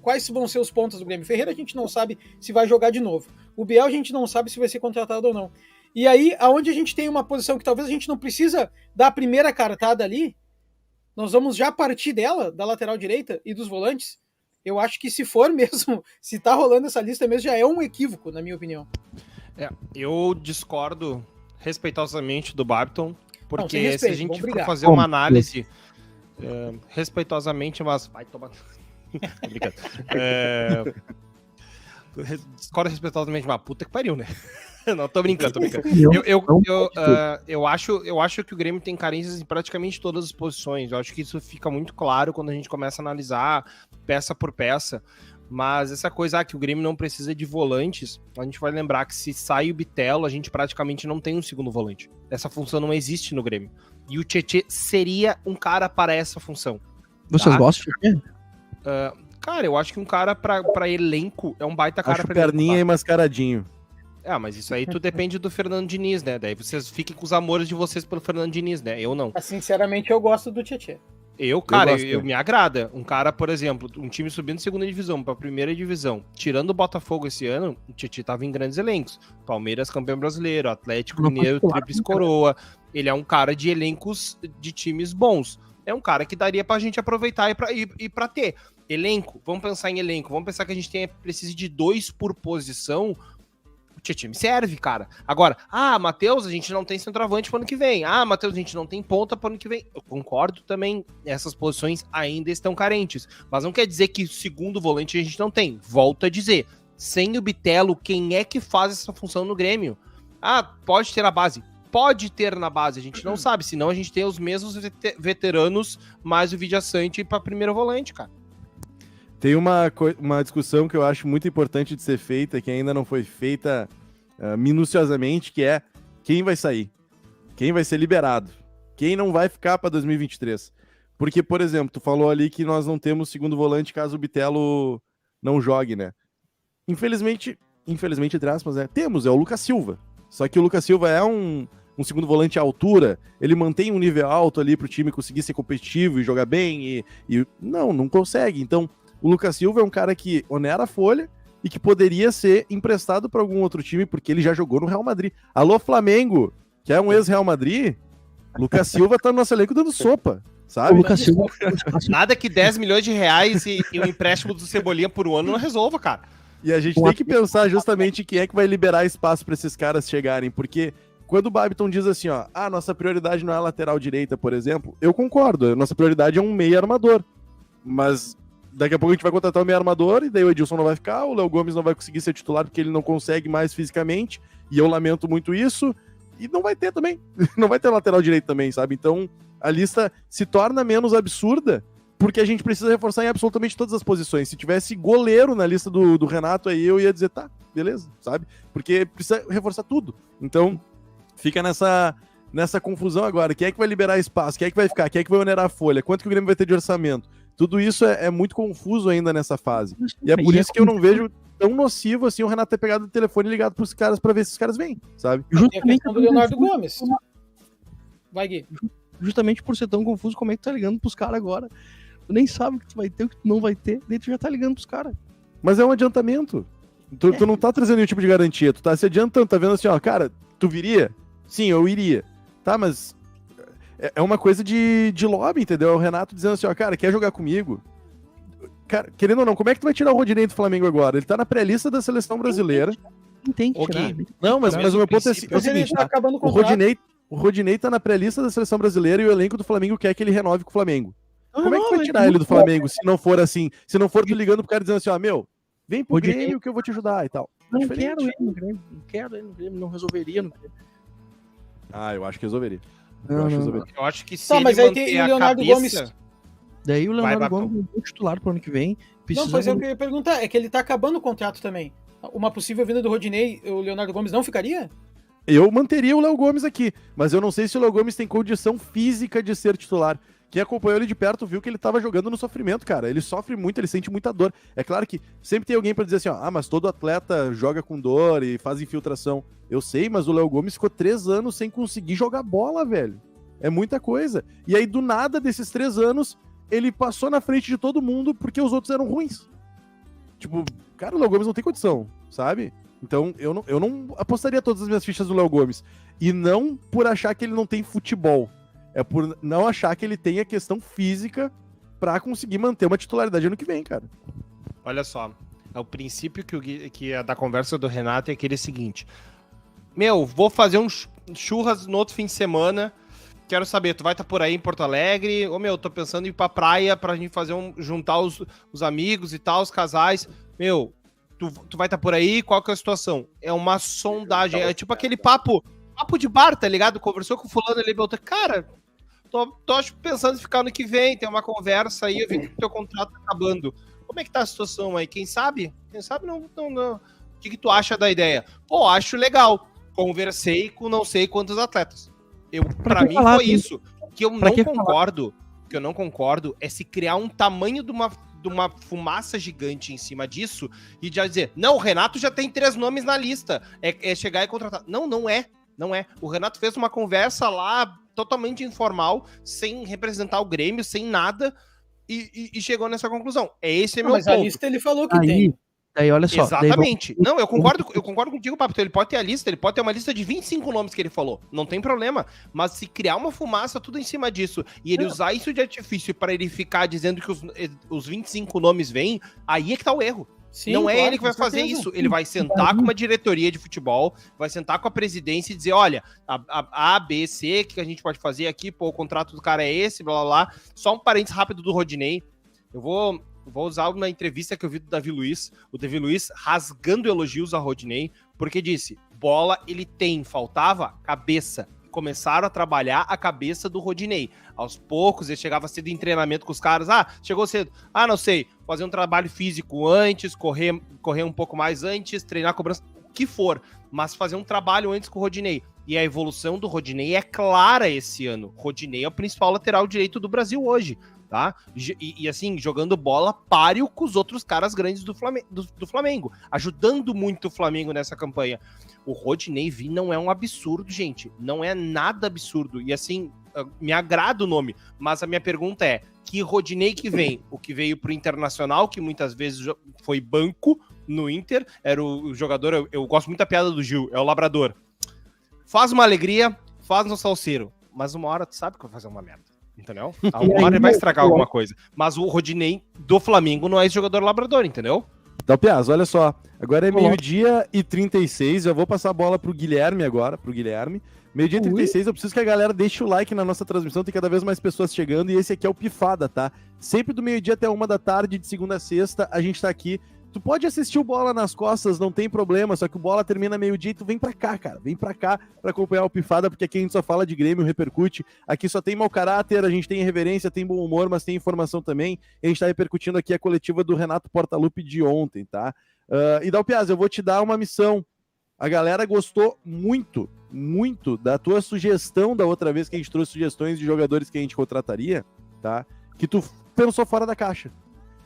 quais vão ser os pontos do Grêmio. Ferreira a gente não sabe se vai jogar de novo. O Biel a gente não sabe se vai ser contratado ou não. E aí, aonde a gente tem uma posição que talvez a gente não precisa dar a primeira cartada ali, nós vamos já partir dela, da lateral direita e dos volantes. Eu acho que se for mesmo, se tá rolando essa lista mesmo, já é um equívoco, na minha opinião. Eu discordo respeitosamente do Babiton, porque respeito, se a gente for fazer uma análise respeitosamente, mas vai tomar... discordo respeitosamente, mas puta que pariu, né? Não, tô brincando. Eu acho que o Grêmio tem carências em praticamente todas as posições. Eu acho que isso fica muito claro quando a gente começa a analisar peça por peça. Mas essa coisa que o Grêmio não precisa de volantes, a gente vai lembrar que se sai o Bitelo, a gente praticamente não tem um segundo volante. Essa função não existe no Grêmio. E o Tietê seria um cara para essa função. Vocês gostam de Tietê? Cara, eu acho que um cara pra elenco é um baita cara acho pra perninha e mascaradinho. Mas isso aí tudo depende do Fernando Diniz, né? Daí vocês fiquem com os amores de vocês pelo Fernando Diniz, né? Eu não. Sinceramente, eu gosto do Tietê. Eu me agrada. Um cara, por exemplo, um time subindo de segunda divisão pra primeira divisão, tirando o Botafogo esse ano, o Tietê tava em grandes elencos. Palmeiras campeão brasileiro, Atlético Mineiro, Tríplice Coroa. Ele é um cara de elencos de times bons. É um cara que daria pra gente aproveitar e pra ter. Elenco, vamos pensar em elenco. Vamos pensar que a gente precisa de 2 por posição. O Tietê me serve, cara. Agora, Matheus, a gente não tem centroavante pro ano que vem. Matheus, a gente não tem ponta pro ano que vem. Eu concordo também, essas posições ainda estão carentes. Mas não quer dizer que o segundo volante a gente não tem. Volto a dizer, sem o Bitelo, quem é que faz essa função no Grêmio? Pode ter a base. Pode ter na base, a gente não sabe. Senão a gente tem os mesmos veteranos, mais o Vidia Sante pra primeiro volante, cara. Tem uma discussão que eu acho muito importante de ser feita, que ainda não foi feita minuciosamente, que é quem vai sair, quem vai ser liberado, quem não vai ficar para 2023. Porque, por exemplo, tu falou ali que nós não temos segundo volante caso o Bitelo não jogue, né? Infelizmente, entre aspas, né? Temos, é o Lucas Silva. Só que o Lucas Silva é um um segundo volante à altura, ele mantém um nível alto ali pro time conseguir ser competitivo e jogar bem, e não consegue. Então, o Lucas Silva é um cara que onera a folha e que poderia ser emprestado para algum outro time, porque ele já jogou no Real Madrid. Alô, Flamengo, que é um ex-Real Madrid, Lucas Silva tá no nosso elenco dando sopa, sabe? O Lucas Silva. Nada que 10 milhões de reais e o empréstimo do Cebolinha por um ano não resolva, cara. E a gente tem que pensar justamente quem é que vai liberar espaço para esses caras chegarem, porque quando o Babiton diz assim, ó, nossa prioridade não é a lateral direita, por exemplo, eu concordo, nossa prioridade é um meio armador, mas daqui a pouco a gente vai contratar o meio armador e daí o Edilson não vai ficar, o Léo Gomes não vai conseguir ser titular porque ele não consegue mais fisicamente, e eu lamento muito isso, e não vai ter também, não vai ter lateral direito também, sabe? Então a lista se torna menos absurda porque a gente precisa reforçar em absolutamente todas as posições. Se tivesse goleiro na lista do Renato, aí eu ia dizer, tá, beleza, sabe? Porque precisa reforçar tudo. Então, fica nessa confusão agora. Quem é que vai liberar espaço? Quem é que vai ficar? Quem é que vai onerar a folha? Quanto que o Grêmio vai ter de orçamento? Tudo isso é muito confuso ainda nessa fase. E é por isso que eu não vejo tão nocivo assim o Renato ter pegado o telefone e ligado pros caras pra ver se os caras vêm, sabe? Tem a questão do Leonardo Gomes. Vai, Gui. Justamente por ser tão confuso, como é que tu tá ligando pros caras agora? Tu nem sabe o que tu vai ter, o que tu não vai ter, daí tu já tá ligando pros caras. Mas é um adiantamento. Tu não tá trazendo nenhum tipo de garantia, tu tá se adiantando, tá vendo assim, ó, cara, tu viria? Sim, eu iria. Tá, mas é uma coisa de lobby, entendeu? É o Renato dizendo assim, ó, cara, quer jogar comigo? Cara, querendo ou não, como é que tu vai tirar o Rodinei do Flamengo agora? Ele tá na pré-lista da seleção brasileira. Não tem que Ô, tirar. Gui, Não, mas o meu ponto é o Mas ele seguinte, tá tá? acabando com O Rodinei tá na pré-lista da seleção brasileira e o elenco do Flamengo quer que ele renove com o Flamengo. Como é que tu vai tirar ele do Flamengo se não for assim? Se não for tu ligando pro cara dizendo assim, ó, meu, vem pro Rodinei- Grêmio que eu vou te ajudar e tal. Não Diferente. quero ele no Grêmio, não quero ele no Grêmio, não resolveria no Grêmio. Eu acho que resolveria. Não, não. Eu acho que se Tá, ele mas aí manter tem o a Leonardo cabeça... Gomes. Daí o Leonardo Vai, Gomes é o titular pro ano que vem. Não, Precisa pois é o que eu ia perguntar. É que ele tá acabando o contrato também. Uma possível vinda do Rodinei, o Leonardo Gomes não ficaria? Eu manteria o Léo Gomes aqui, mas eu não sei se o Léo Gomes tem condição física de ser titular. Quem acompanhou ele de perto viu que ele tava jogando no sofrimento, cara. Ele sofre muito, ele sente muita dor. É claro que sempre tem alguém pra dizer assim, ó, mas todo atleta joga com dor e faz infiltração. Eu sei, mas o Léo Gomes ficou 3 anos sem conseguir jogar bola, velho. É muita coisa. E aí, do nada, desses 3 anos, ele passou na frente de todo mundo porque os outros eram ruins. Tipo, cara, o Léo Gomes não tem condição, sabe? Então, eu não apostaria todas as minhas fichas no Léo Gomes. E não por achar que ele não tem futebol. É por não achar que ele tem a questão física pra conseguir manter uma titularidade ano que vem, cara. Olha só, o princípio que é da conversa do Renato é aquele seguinte. Meu, vou fazer um churras no outro fim de semana. Quero saber, tu vai estar por aí em Porto Alegre? Ô, meu, tô pensando em ir pra praia pra gente fazer juntar os amigos e tal, os casais. Meu, tu vai estar por aí? Qual que é a situação? É uma sondagem, é tipo aquele papo de bar, tá ligado? Conversou com o fulano ali, cara, tô pensando em ficar ano que vem, tem uma conversa aí, eu vi que o teu contrato tá acabando. Como é que tá a situação aí? Quem sabe? Quem sabe não. O que tu acha da ideia? Pô, acho legal. Conversei com não sei quantos atletas. Pra mim foi isso. O que eu não concordo é se criar um tamanho de uma fumaça gigante em cima disso e já dizer, não, o Renato já tem 3 nomes na lista. É chegar e contratar. Não é. Não é. O Renato fez uma conversa lá totalmente informal, sem representar o Grêmio, sem nada, e chegou nessa conclusão. Esse é meu Mas ponto. a lista ele falou que tem. Daí, olha só. Exatamente. Não, eu concordo contigo, Papo. Ele pode ter a lista, ele pode ter uma lista de 25 nomes que ele falou. Não tem problema. Mas se criar uma fumaça tudo em cima disso e ele usar isso de artifício para ele ficar dizendo que os 25 nomes vêm, aí é que tá o erro. Sim, não é claro, ele que vai com fazer certeza. isso. Ele vai sentar com uma diretoria de futebol, vai sentar com a presidência e dizer, olha, a B, C, o que a gente pode fazer aqui? Pô, o contrato do cara é esse, blá, blá, blá. Só um parênteses rápido do Rodinei. Eu vou usar uma entrevista que eu vi do Davi Luiz, o Davi Luiz rasgando elogios a Rodinei, porque disse, bola ele tem, faltava cabeça. Começaram a trabalhar a cabeça do Rodinei. Aos poucos, ele chegava cedo em treinamento com os caras. Chegou cedo. Não sei, fazer um trabalho físico antes, correr um pouco mais antes, treinar cobrança, o que for. Mas fazer um trabalho antes com o Rodinei. E a evolução do Rodinei é clara esse ano. Rodinei é o principal lateral direito do Brasil hoje. tá? E assim, jogando bola páreo com os outros caras grandes do Flamengo, ajudando muito o Flamengo nessa campanha. O Rodinei Vi não é um absurdo, gente, não é nada absurdo, e assim, me agrada o nome, mas a minha pergunta é, que Rodinei que vem? O que veio pro Internacional, que muitas vezes foi banco no Inter, era o jogador, eu gosto muito da piada do Gil, é o labrador. Faz uma alegria, faz no salseiro, mas uma hora tu sabe que vai fazer uma merda, entendeu? Uma hora ele vai estragar alguma coisa. Mas o Rodinei do Flamengo não é esse jogador labrador, entendeu? Então, Piaz, olha só. Agora é 12h36, já vou passar a bola pro Guilherme agora, Meio-dia e 36, eu preciso que a galera deixe o like na nossa transmissão, tem cada vez mais pessoas chegando, e esse aqui é o Pifada, tá? Sempre do meio-dia até 1h da tarde, de segunda a sexta, a gente tá aqui. Tu pode assistir o Bola nas Costas, não tem problema, só que o Bola termina meio-dia e tu vem pra cá, cara. Vem pra cá pra acompanhar o Pifada, porque aqui a gente só fala de Grêmio, repercute. Aqui só tem mau caráter, a gente tem irreverência, tem bom humor, mas tem informação também. E a gente tá repercutindo aqui a coletiva do Renato Portaluppi de ontem, tá? E Dalpiaz, eu vou te dar uma missão. A galera gostou muito da tua sugestão da outra vez que a gente trouxe sugestões de jogadores que a gente contrataria, tá? Que tu pensou fora da caixa.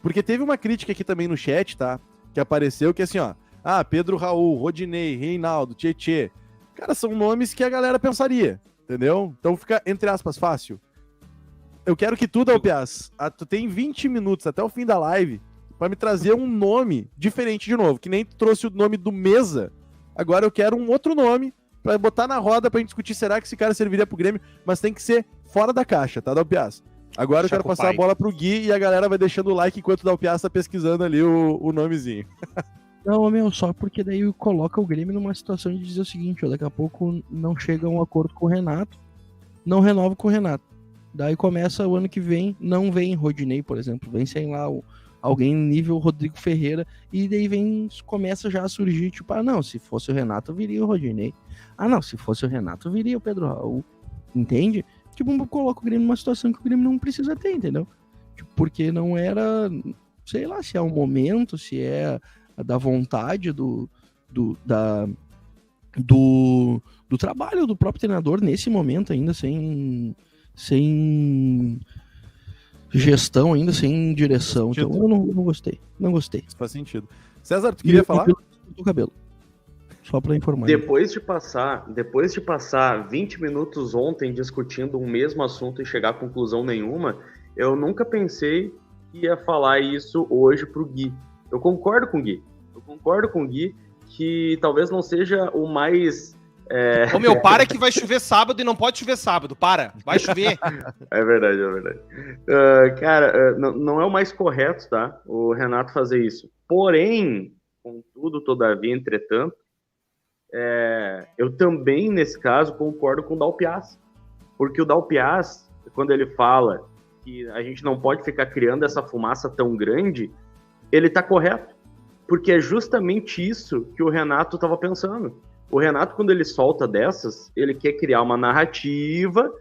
Porque teve uma crítica aqui também no chat, tá? Que apareceu que assim, ó. Ah, Pedro Raul, Rodinei, Reinaldo, Tietê. Cara, são nomes que a galera pensaria, entendeu? Então fica, entre aspas, fácil. Eu quero que tu, Dalpiaz, tu tem 20 minutos até o fim da live pra me trazer um nome diferente de novo. Que nem tu trouxe o nome do Mesa. Agora eu quero um outro nome pra botar na roda pra gente discutir, será que esse cara serviria pro Grêmio? Mas tem que ser fora da caixa, tá, Dalpiaz? Agora eu quero passar a bola pro Gui e a galera vai deixando o like enquanto o Dalpiaz tá pesquisando ali o nomezinho. Não, meu, só porque daí coloca o Grêmio numa situação de dizer o seguinte, ó, daqui a pouco não chega a um acordo com o Renato, não renova com o Renato. Daí começa o ano que vem, não vem Rodinei, por exemplo, vem sem lá alguém nível Rodrigo Ferreira, e daí começa já a surgir, tipo, ah, não, se fosse o Renato, viria o Rodinei. Ah, não, se fosse o Renato, viria o Pedro Raul. Entende? Tipo, coloca o Grêmio numa situação que o Grêmio não precisa ter, entendeu? Tipo, porque não era, sei lá, se é o momento, se é da vontade do trabalho do próprio treinador nesse momento ainda, sem gestão ainda, sem direção. Então eu não gostei. Não gostei. Isso faz sentido. César, tu queria falar? Do cabelo. Só para informar. Depois de passar 20 minutos ontem discutindo o mesmo assunto e chegar a conclusão nenhuma, eu nunca pensei que ia falar isso hoje pro Gui. Eu concordo com o Gui que talvez não seja o mais... Ô meu, para que vai chover sábado e não pode chover sábado, para, vai chover. É verdade. Cara, não é o mais correto, tá? O Renato fazer isso. Porém, contudo, todavia, entretanto, eu também, nesse caso, concordo com o Dalpiaz. Porque o Dalpiaz, quando ele fala que a gente não pode ficar criando essa fumaça tão grande, ele tá correto. Porque é justamente isso que o Renato estava pensando. O Renato, quando ele solta dessas, ele quer criar uma narrativa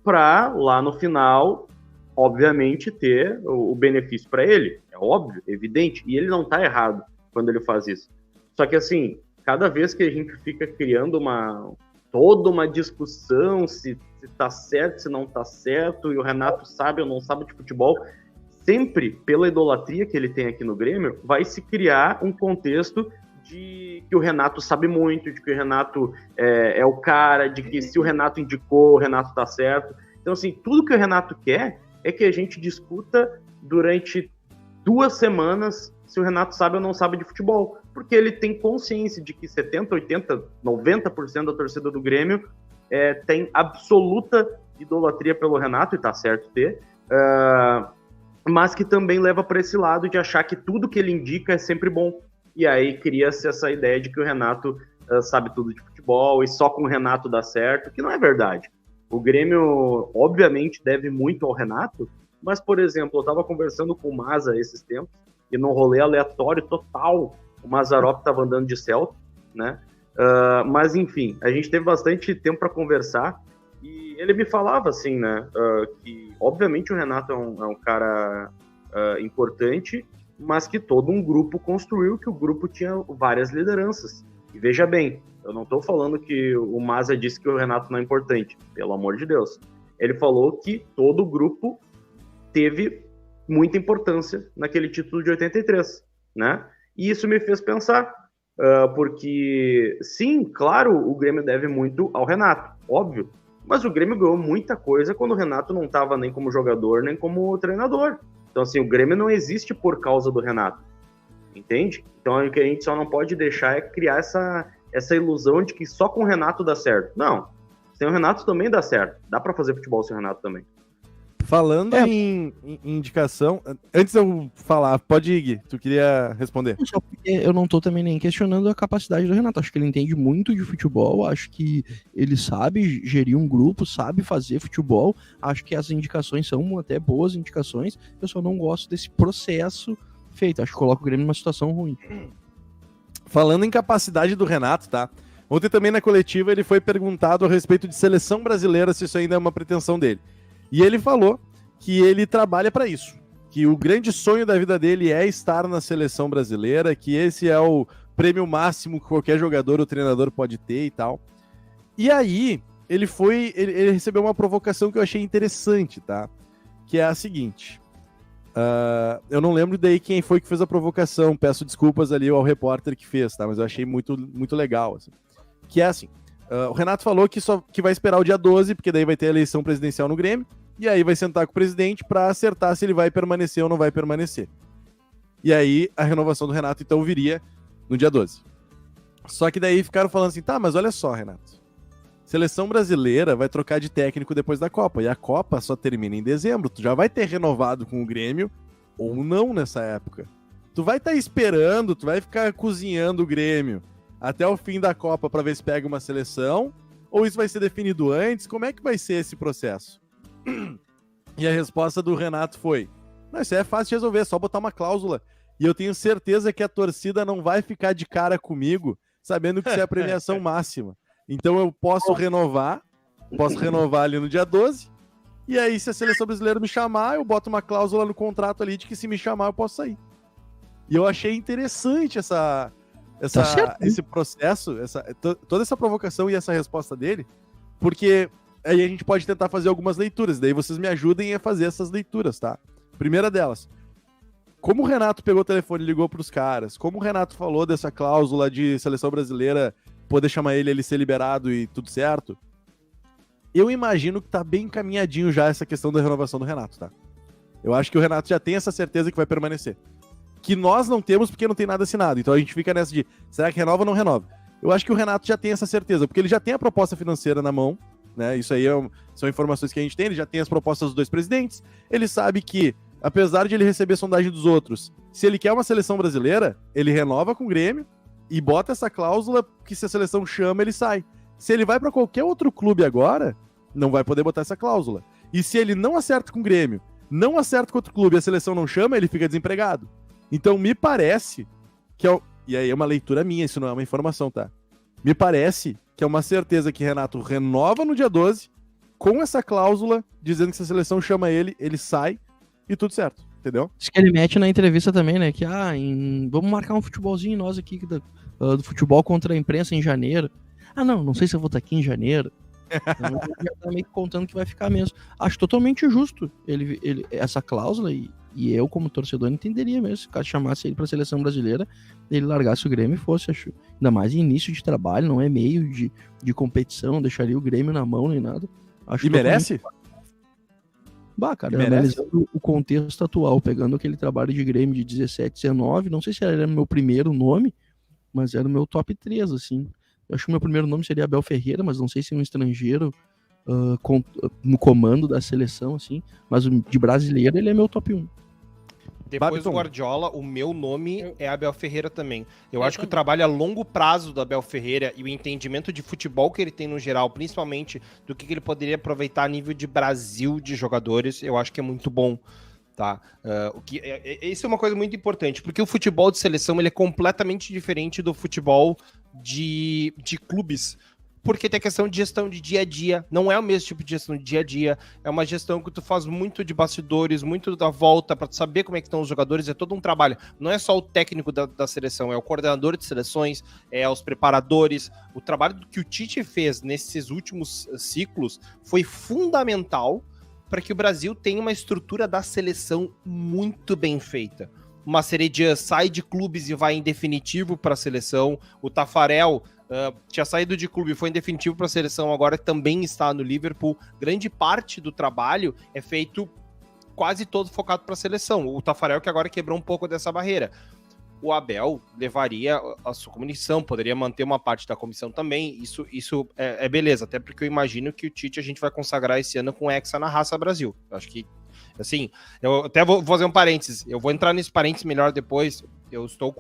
para, lá no final, obviamente, ter o benefício para ele. É óbvio, evidente. E ele não tá errado quando ele faz isso. Só que, assim, cada vez que a gente fica criando toda uma discussão se tá certo, se não tá certo, e o Renato sabe ou não sabe de futebol, sempre, pela idolatria que ele tem aqui no Grêmio, vai se criar um contexto de que o Renato sabe muito, de que o Renato é o cara, de que se o Renato indicou, o Renato tá certo. Então, assim, tudo que o Renato quer é que a gente discuta durante 2 semanas se o Renato sabe ou não sabe de futebol. Porque ele tem consciência de que 70%, 80%, 90% da torcida do Grêmio tem absoluta idolatria pelo Renato, e tá certo ter, mas que também leva para esse lado de achar que tudo que ele indica é sempre bom. E aí cria-se essa ideia de que o Renato sabe tudo de futebol e só com o Renato dá certo, que não é verdade. O Grêmio, obviamente, deve muito ao Renato, mas, por exemplo, eu estava conversando com o Maza esses tempos, e num rolê aleatório total, o Mazzaropi estava andando de Celta, né? Mas, enfim, a gente teve bastante tempo para conversar, e ele me falava, assim, né, que, obviamente, o Renato é um cara importante, mas que todo um grupo construiu, que o grupo tinha várias lideranças. E veja bem, eu não estou falando que o Maza disse que o Renato não é importante, pelo amor de Deus. Ele falou que todo o grupo teve muita importância naquele título de 83, né? E isso me fez pensar, porque, sim, claro, o Grêmio deve muito ao Renato, óbvio, mas o Grêmio ganhou muita coisa quando o Renato não estava nem como jogador, nem como treinador. Então, assim, o Grêmio não existe por causa do Renato, entende? Então, o que a gente só não pode deixar é criar essa ilusão de que só com o Renato dá certo. Não, sem o Renato também dá certo. Dá para fazer futebol sem o Renato também. Falando em indicação, antes de eu falar, pode ir, Gui, tu queria responder. Só porque eu não tô também nem questionando a capacidade do Renato. Acho que ele entende muito de futebol, acho que ele sabe gerir um grupo, sabe fazer futebol. Acho que as indicações são até boas indicações. Eu só não gosto desse processo feito. Acho que coloca o Grêmio numa situação ruim. Falando em capacidade do Renato, tá? Ontem também na coletiva ele foi perguntado a respeito de seleção brasileira, se isso ainda é uma pretensão dele. E ele falou que ele trabalha para isso, que o grande sonho da vida dele é estar na seleção brasileira, que esse é o prêmio máximo que qualquer jogador ou treinador pode ter e tal. E aí, ele recebeu uma provocação que eu achei interessante, tá? Que é a seguinte, eu não lembro daí quem foi que fez a provocação, peço desculpas ali ao repórter que fez, tá? Mas eu achei muito, muito legal, assim. Que é assim, o Renato falou que vai esperar o dia 12, porque daí vai ter a eleição presidencial no Grêmio, e aí vai sentar com o presidente para acertar se ele vai permanecer ou não vai permanecer. E aí a renovação do Renato então viria no dia 12. Só que daí ficaram falando assim, tá, mas olha só, Renato, seleção brasileira vai trocar de técnico depois da Copa, e a Copa só termina em dezembro, tu já vai ter renovado com o Grêmio ou não nessa época. Tu vai estar esperando, tu vai ficar cozinhando o Grêmio até o fim da Copa para ver se pega uma seleção, ou isso vai ser definido antes? Como é que vai ser esse processo? E a resposta do Renato foi, não, isso é fácil de resolver, é só botar uma cláusula. E eu tenho certeza que a torcida não vai ficar de cara comigo, sabendo que isso é a premiação máxima. Então eu posso renovar ali no dia 12, e aí se a seleção brasileira me chamar, eu boto uma cláusula no contrato ali de que se me chamar eu posso sair. E eu achei interessante esse processo, toda essa provocação e essa resposta dele, porque aí a gente pode tentar fazer algumas leituras, daí vocês me ajudem a fazer essas leituras, tá? Primeira delas, como o Renato pegou o telefone e ligou pros caras, como o Renato falou dessa cláusula de seleção brasileira poder chamar ele ser liberado e tudo certo, eu imagino que tá bem encaminhadinho já essa questão da renovação do Renato, tá? Eu acho que o Renato já tem essa certeza que vai permanecer. Que nós não temos porque não tem nada assinado, então a gente fica nessa de, será que renova ou não renova? Eu acho que o Renato já tem essa certeza, porque ele já tem a proposta financeira na mão, né? Isso aí são informações que a gente tem, ele já tem as propostas dos dois presidentes, ele sabe que, apesar de ele receber sondagem dos outros, se ele quer uma seleção brasileira, ele renova com o Grêmio e bota essa cláusula que se a seleção chama, ele sai. Se ele vai para qualquer outro clube agora, não vai poder botar essa cláusula. E se ele não acerta com o Grêmio, não acerta com outro clube e a seleção não chama, ele fica desempregado. Então me parece que e aí é uma leitura minha, isso não é uma informação, tá? Me parece que é uma certeza que Renato renova no dia 12, com essa cláusula, dizendo que se a seleção chama ele, ele sai e tudo certo, entendeu? Isso que ele mete na entrevista também, né? Que, vamos marcar um futebolzinho nós aqui do futebol contra a imprensa em janeiro. Não sei se eu vou estar aqui em janeiro. Então, ele já tá meio que contando que vai ficar mesmo. Acho totalmente justo essa cláusula e eu, como torcedor, entenderia mesmo se o cara chamasse ele pra seleção brasileira, ele largasse o Grêmio e fosse, acho. Ainda mais em início de trabalho, não é meio de competição, deixaria o Grêmio na mão nem nada. Acho e merece? Cara, analisando o contexto atual, pegando aquele trabalho de Grêmio de 17, 19, não sei se era meu primeiro nome, mas era o meu top 3, assim. Eu acho que o meu primeiro nome seria Abel Ferreira, mas não sei se um estrangeiro no comando da seleção, assim. Mas de brasileiro, ele é meu top 1. Depois do Guardiola, o meu nome é Abel Ferreira também. Eu acho que o trabalho a longo prazo do Abel Ferreira e o entendimento de futebol que ele tem no geral, principalmente do que ele poderia aproveitar a nível de Brasil de jogadores, eu acho que é muito bom. Tá? Isso é uma coisa muito importante, porque o futebol de seleção ele é completamente diferente do futebol de clubes. Porque tem a questão de gestão de dia a dia, não é o mesmo tipo de gestão de dia a dia, é uma gestão que tu faz muito de bastidores, muito da volta, para tu saber como é que estão os jogadores, é todo um trabalho. Não é só o técnico da seleção, é o coordenador de seleções, é os preparadores. O trabalho que o Tite fez nesses últimos ciclos foi fundamental para que o Brasil tenha uma estrutura da seleção muito bem feita. O Maceredian sai de clubes e vai em definitivo para a seleção. O Tafarel tinha saído de clube e foi em definitivo para a seleção, agora também está no Liverpool. Grande parte do trabalho é feito quase todo focado para a seleção. O Tafarel que agora quebrou um pouco dessa barreira. O Abel levaria a sua comissão, poderia manter uma parte da comissão também, isso é beleza, até porque eu imagino que o Tite a gente vai consagrar esse ano com Hexa na Raça Brasil. Eu acho que, assim, eu até vou fazer um parênteses, eu vou entrar nesse parênteses melhor depois. Eu estou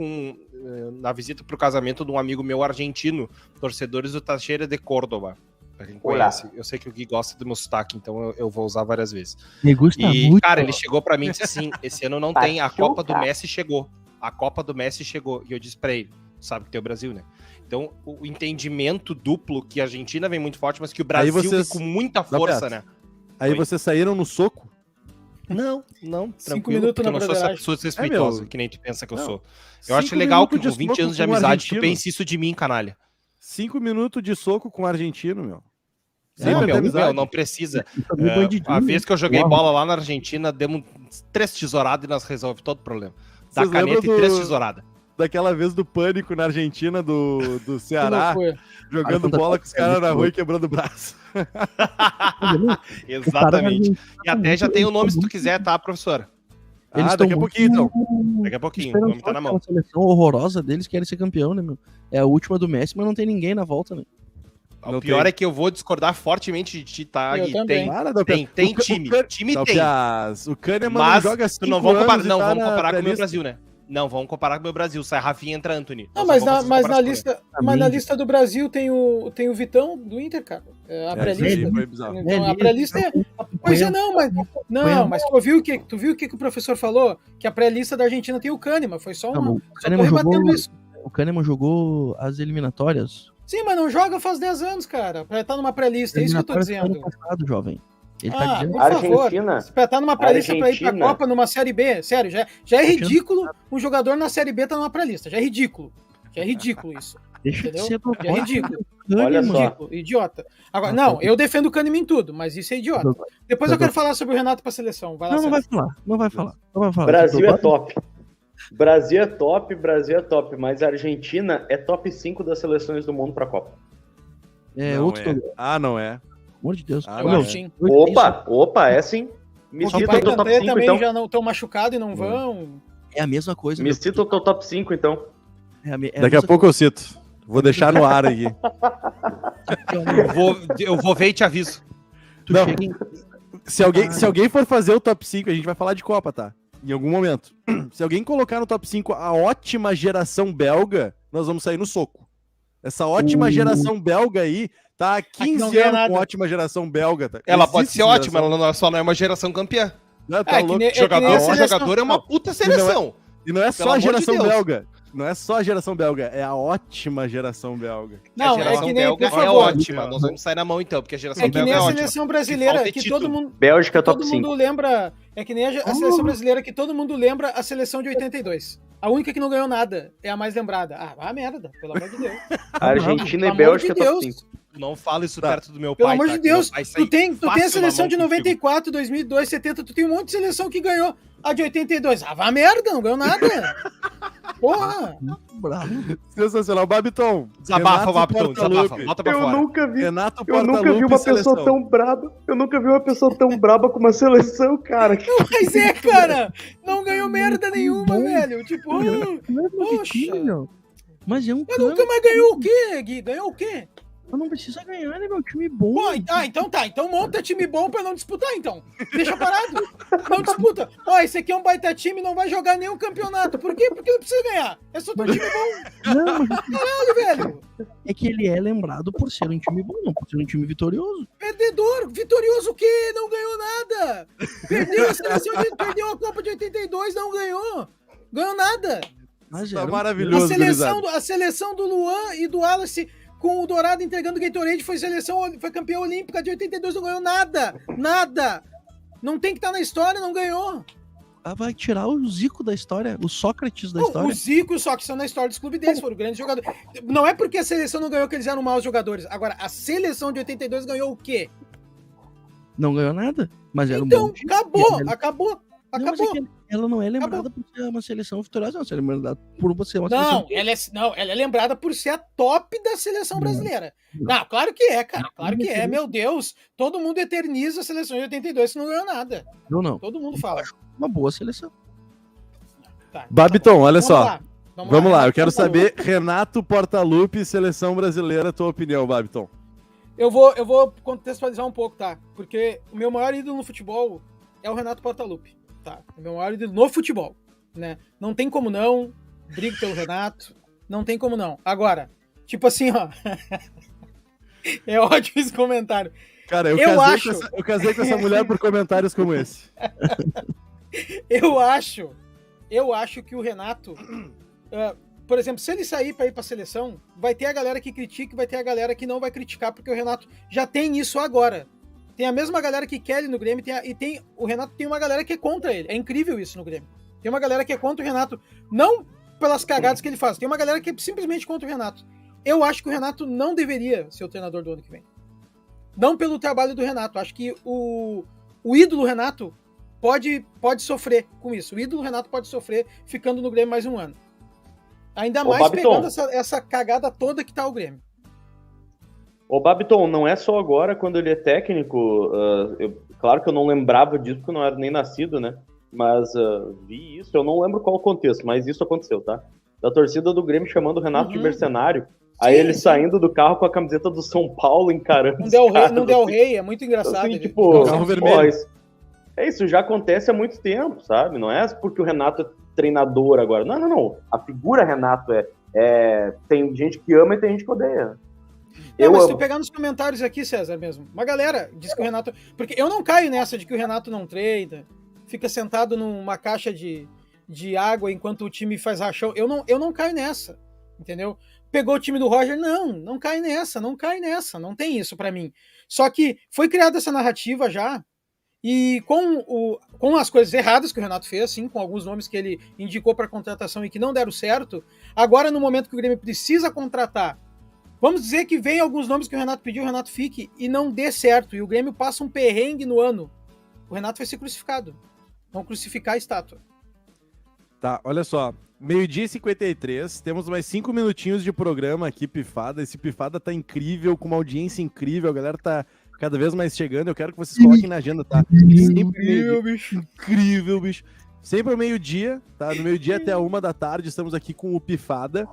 na visita para o casamento de um amigo meu argentino, torcedores do Teixeira de Córdoba. Pra quem conhece, eu sei que o Gui gosta do meu sotaque, então eu vou usar várias vezes. Me gusta E, muito. cara, ele chegou para mim e disse assim, esse ano não tem, a Copa do Messi chegou. A Copa do Messi chegou. E eu disse pra ele, sabe que tem o Brasil, né? Então, o entendimento duplo que a Argentina vem muito forte, mas que o Brasil vem com muita força, né? Aí vocês saíram no soco? Não, 5 tranquilo, minutos porque na eu não sou essa broderagem. pessoa respeitosa, meu. que nem tu pensa que eu Não. sou. Eu acho legal que com 20 anos de amizade tu argentino. pense isso de mim, canalha. 5 minutos de soco com o argentino, meu. Não, Sempre meu, amizade. não precisa. Também bandidinho, A vez que eu joguei Uau. bola lá na Argentina, demos 3 tesouradas e nós resolvemos todo o problema. Da Vocês caneta lembram e 3 tesouradas. Daquela vez do pânico na Argentina, do Que Ceará, loucura. jogando Cara, bola com os caras na muito rua e quebrando o braço. Exatamente. E até já tem o nome se tu quiser, tá, professora? Daqui a pouquinho, então. Daqui a pouquinho, o nome tá na mão. A seleção horrorosa deles querem ser campeão, né, meu? É a última do Messi, mas não tem ninguém na volta, né? O Não pior tem. é que eu vou discordar fortemente de ti, tá? Eu Gui? também. Para, Dalpiaz. Tem O time. Can- Time Não, tem. Piaz, o Kahneman Mas joga tu não vamos comparar, não, vamos comparar com o meu Brasil. Brasil, né? Não, vamos comparar com o meu Brasil. Sai Rafinha, entra Anthony. Não, Nós mas só vamos na comparar com lista, mas na lista do Brasil tem o Vitão do Inter, cara. A pré-lista. Sim, foi bizarro. Então, a pré-lista é. Pois é, não, mas tu viu o que o professor falou? Que a pré-lista da Argentina tem o Kahneman. Foi só uma. O Só tô Kahneman rebatendo isso. jogou as eliminatórias. Sim, mas não joga faz 10 anos, cara. Pra estar numa pré-lista, é isso que eu tô Eliminatórias dizendo. do ano passado, jovem. Ele tá dizendo por Argentina. favor. Pra estar numa pré-lista pra ir pra Argentina. Copa numa Série B, sério, já é ridículo um jogador na Série B estar numa pré-lista. Já é ridículo. Já é ridículo isso. deixa de entendeu? ser do Já é ridículo. Olha só. Ridículo, idiota. Agora, não, eu defendo o Kahneman em tudo, mas isso é idiota. Depois eu quero falar sobre o Renato pra seleção. Vai lá, Não vai Celso. falar. Não vai falar. Brasil é top. Brasil é top, mas a Argentina é top 5 das seleções do mundo pra Copa. É Não outro é. jogador. Não é. Pelo amor de Deus. Ah, Eu não, acho, é. sim. Opa, é sim. Me Os cita o pais teu top Kanté 5, também então. já não estão machucados e não vão. É a mesma coisa. Me meu. cita o teu top 5, então. É Daqui a mesma pouco eu cito. Vou deixar no ar aqui. coisa. Eu vou ver e te aviso. Tu Não. chega em- Se alguém for fazer o top 5, a gente vai falar de Copa, tá? Em algum momento. Se alguém colocar no top 5 a ótima geração belga, nós vamos sair no soco. Essa ótima geração belga aí tá há não 15 ganha anos nada. com ótima geração belga. Tá? Ela Existe pode ser essa ótima, geração. ela só não é uma geração campeã. Não, tá É, que louco. nem- é que nem Jogador, a o seleção- jogador é uma puta seleção. E não é só a amor de geração Deus. belga. Não é só a geração belga, é a ótima geração belga. Não, a geração é que nem, belga por é favor, ótima. Nós vamos sair na mão então, porque a geração é que belga nem é a ótima. seleção Que brasileira, falta é que título. todo mundo, Bélgica é top todo 5. mundo lembra. É que nem a seleção brasileira que todo mundo lembra a seleção de 82. A única que não ganhou nada é a mais lembrada. Ah, merda, pelo amor de Deus. Argentina Pelo e Bélgica é amor de top Deus. 5. Não fala isso Tá. perto do meu Pelo pai. amor tá? de Que meu Deus, pai sai tu tem a fácil seleção na de mão contigo. 94, 2002, 70, tu tem um monte de seleção que ganhou. A de 82, vá merda, não ganhou nada. Porra. Bravo. Sensacional. Babiton. Desabafa, Renato Babiton, desabafa. Portaluppi. Bota pra fora. nunca vi. Renato Eu nunca vi Portaluppi, uma pessoa seleção. tão braba. Eu nunca vi uma pessoa tão braba com uma seleção, cara. Mas é, cara, não ganhou merda nenhuma, Bom. velho. Tipo, Não é Poxa. bonitinho, meu. Mas é um mas nunca mais ganhou o quê, Gui? Ganhou o quê? Mas não precisa ganhar, né, meu? Time bom. Pô, então tá. Então monta time bom pra não disputar, então. Deixa parado. Não disputa. Ó, esse aqui é um baita time, não vai jogar nenhum campeonato. Por quê? Porque não precisa ganhar. É só teu time bom, Não, mas velho. é que ele é lembrado por ser um time bom, não por ser um time vitorioso. Perdedor. Vitorioso o quê? Não ganhou nada. Perdeu a seleção, perdeu a Copa de 82, não ganhou. Ganhou nada. Mas Tá era um- maravilhoso, gurizada. A seleção do Luan e do Wallace com o Dourado entregando o Gatorade foi campeã olímpica de 82, não ganhou nada. Nada. Não tem que estar na história, não ganhou. Ah, vai tirar o Zico da história, o Sócrates da Não, história. o Zico e o Sócrates são na história dos clubes deles, foram grandes jogadores. Não é porque a seleção não ganhou que eles eram maus jogadores. Agora, a seleção de 82 ganhou o quê? Não ganhou nada, mas era um Então, bom time. acabou. Não, mas é que ela não é lembrada por ser uma seleção vitoriosa, não. Ela é lembrada por ser uma Não, seleção... ela é lembrada por ser a top da seleção brasileira. Não, claro que é, cara. Claro que é. Meu Deus, todo mundo eterniza a seleção de 82 se não ganhou nada. Não. Todo mundo fala. Uma boa seleção. Tá, Babiton, olha só. lá. Vamos lá, eu quero Renato saber, Renato Portaluppi, seleção brasileira, tua opinião, Babiton. Eu vou contextualizar um pouco, tá? Porque o meu maior ídolo no futebol é o Renato Portaluppi, tá? O meu maior ídolo no futebol, né? Não tem como não, brigo pelo Renato, não tem como não. Agora, tipo assim, ó, é ótimo esse comentário. Cara, eu casei com essa mulher por comentários como esse. Eu acho que o Renato, por exemplo, se ele sair para ir para a seleção, vai ter a galera que critica e vai ter a galera que não vai criticar, porque o Renato já tem isso agora. Tem a mesma galera que quer ele no Grêmio o Renato tem uma galera que é contra ele. É incrível isso no Grêmio. Tem uma galera que é contra o Renato, não pelas cagadas que ele faz, tem uma galera que é simplesmente contra o Renato. Eu acho que o Renato não deveria ser o treinador do ano que vem. Não pelo trabalho do Renato. Acho que o ídolo Renato pode sofrer com isso. O ídolo Renato pode sofrer ficando no Grêmio mais um ano. Ainda mais pegando essa cagada toda que tá o Grêmio. Ô, Babiton, não é só agora quando ele é técnico. Claro que eu não lembrava disso porque eu não era nem nascido, né? Mas vi isso, eu não lembro qual o contexto, mas isso aconteceu, tá? Da torcida do Grêmio chamando o Renato de mercenário. Aí ele saindo do carro com a camiseta do São Paulo encarando. Não deu rei, é muito engraçado. Assim, tipo, carro vermelho. Isso já acontece há muito tempo, sabe? Não é porque o Renato é treinador agora. Não. A figura Renato tem gente que ama e tem gente que odeia. Mas se tu pegar nos comentários aqui, César, mesmo, uma galera diz que o Renato... Porque eu não caio nessa de que o Renato não treina, fica sentado numa caixa de água enquanto o time faz rachão. Eu não caio nessa, entendeu? Pegou o time do Roger, não cai nessa, não tem isso pra mim. Só que foi criada essa narrativa já, e com as coisas erradas que o Renato fez, assim, com alguns nomes que ele indicou para contratação e que não deram certo, agora no momento que o Grêmio precisa contratar, vamos dizer que vem alguns nomes que o Renato pediu, o Renato fique e não dê certo, e o Grêmio passa um perrengue no ano, o Renato vai ser crucificado. Vão crucificar a estátua. Tá, olha só. 12h53, temos mais 5 minutinhos de programa aqui, Pifada. Esse Pifada tá incrível, com uma audiência incrível, a galera tá cada vez mais chegando. Eu quero que vocês coloquem na agenda, tá? Incrível, bicho. Sempre ao meio-dia, tá? Do meio-dia até a 1h da tarde, estamos aqui com o Pifada.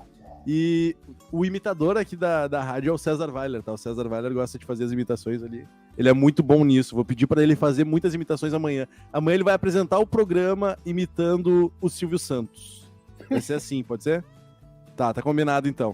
E o imitador aqui da rádio é o César Weiler, tá? O César Weiler gosta de fazer as imitações ali. Ele é muito bom nisso. Vou pedir para ele fazer muitas imitações amanhã. Amanhã ele vai apresentar o programa imitando o Silvio Santos. Vai ser assim, pode ser? Tá combinado então.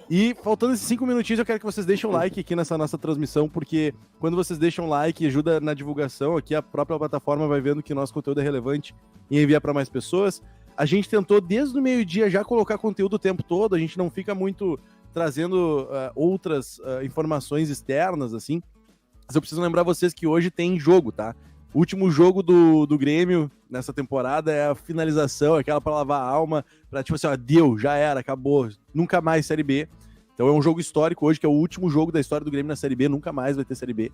E faltando esses 5 minutinhos, eu quero que vocês deixem um like aqui nessa nossa transmissão, porque quando vocês deixam um like, ajuda na divulgação aqui, a própria plataforma vai vendo que nosso conteúdo é relevante e envia para mais pessoas. A gente tentou desde o meio-dia já colocar conteúdo o tempo todo, a gente não fica muito trazendo outras informações externas, assim. Mas eu preciso lembrar vocês que hoje tem jogo, tá? O último jogo do Grêmio nessa temporada é a finalização, aquela pra lavar a alma, pra tipo assim, ó, deu, já era, acabou, nunca mais Série B. Então é um jogo histórico hoje, que é o último jogo da história do Grêmio na Série B, nunca mais vai ter Série B.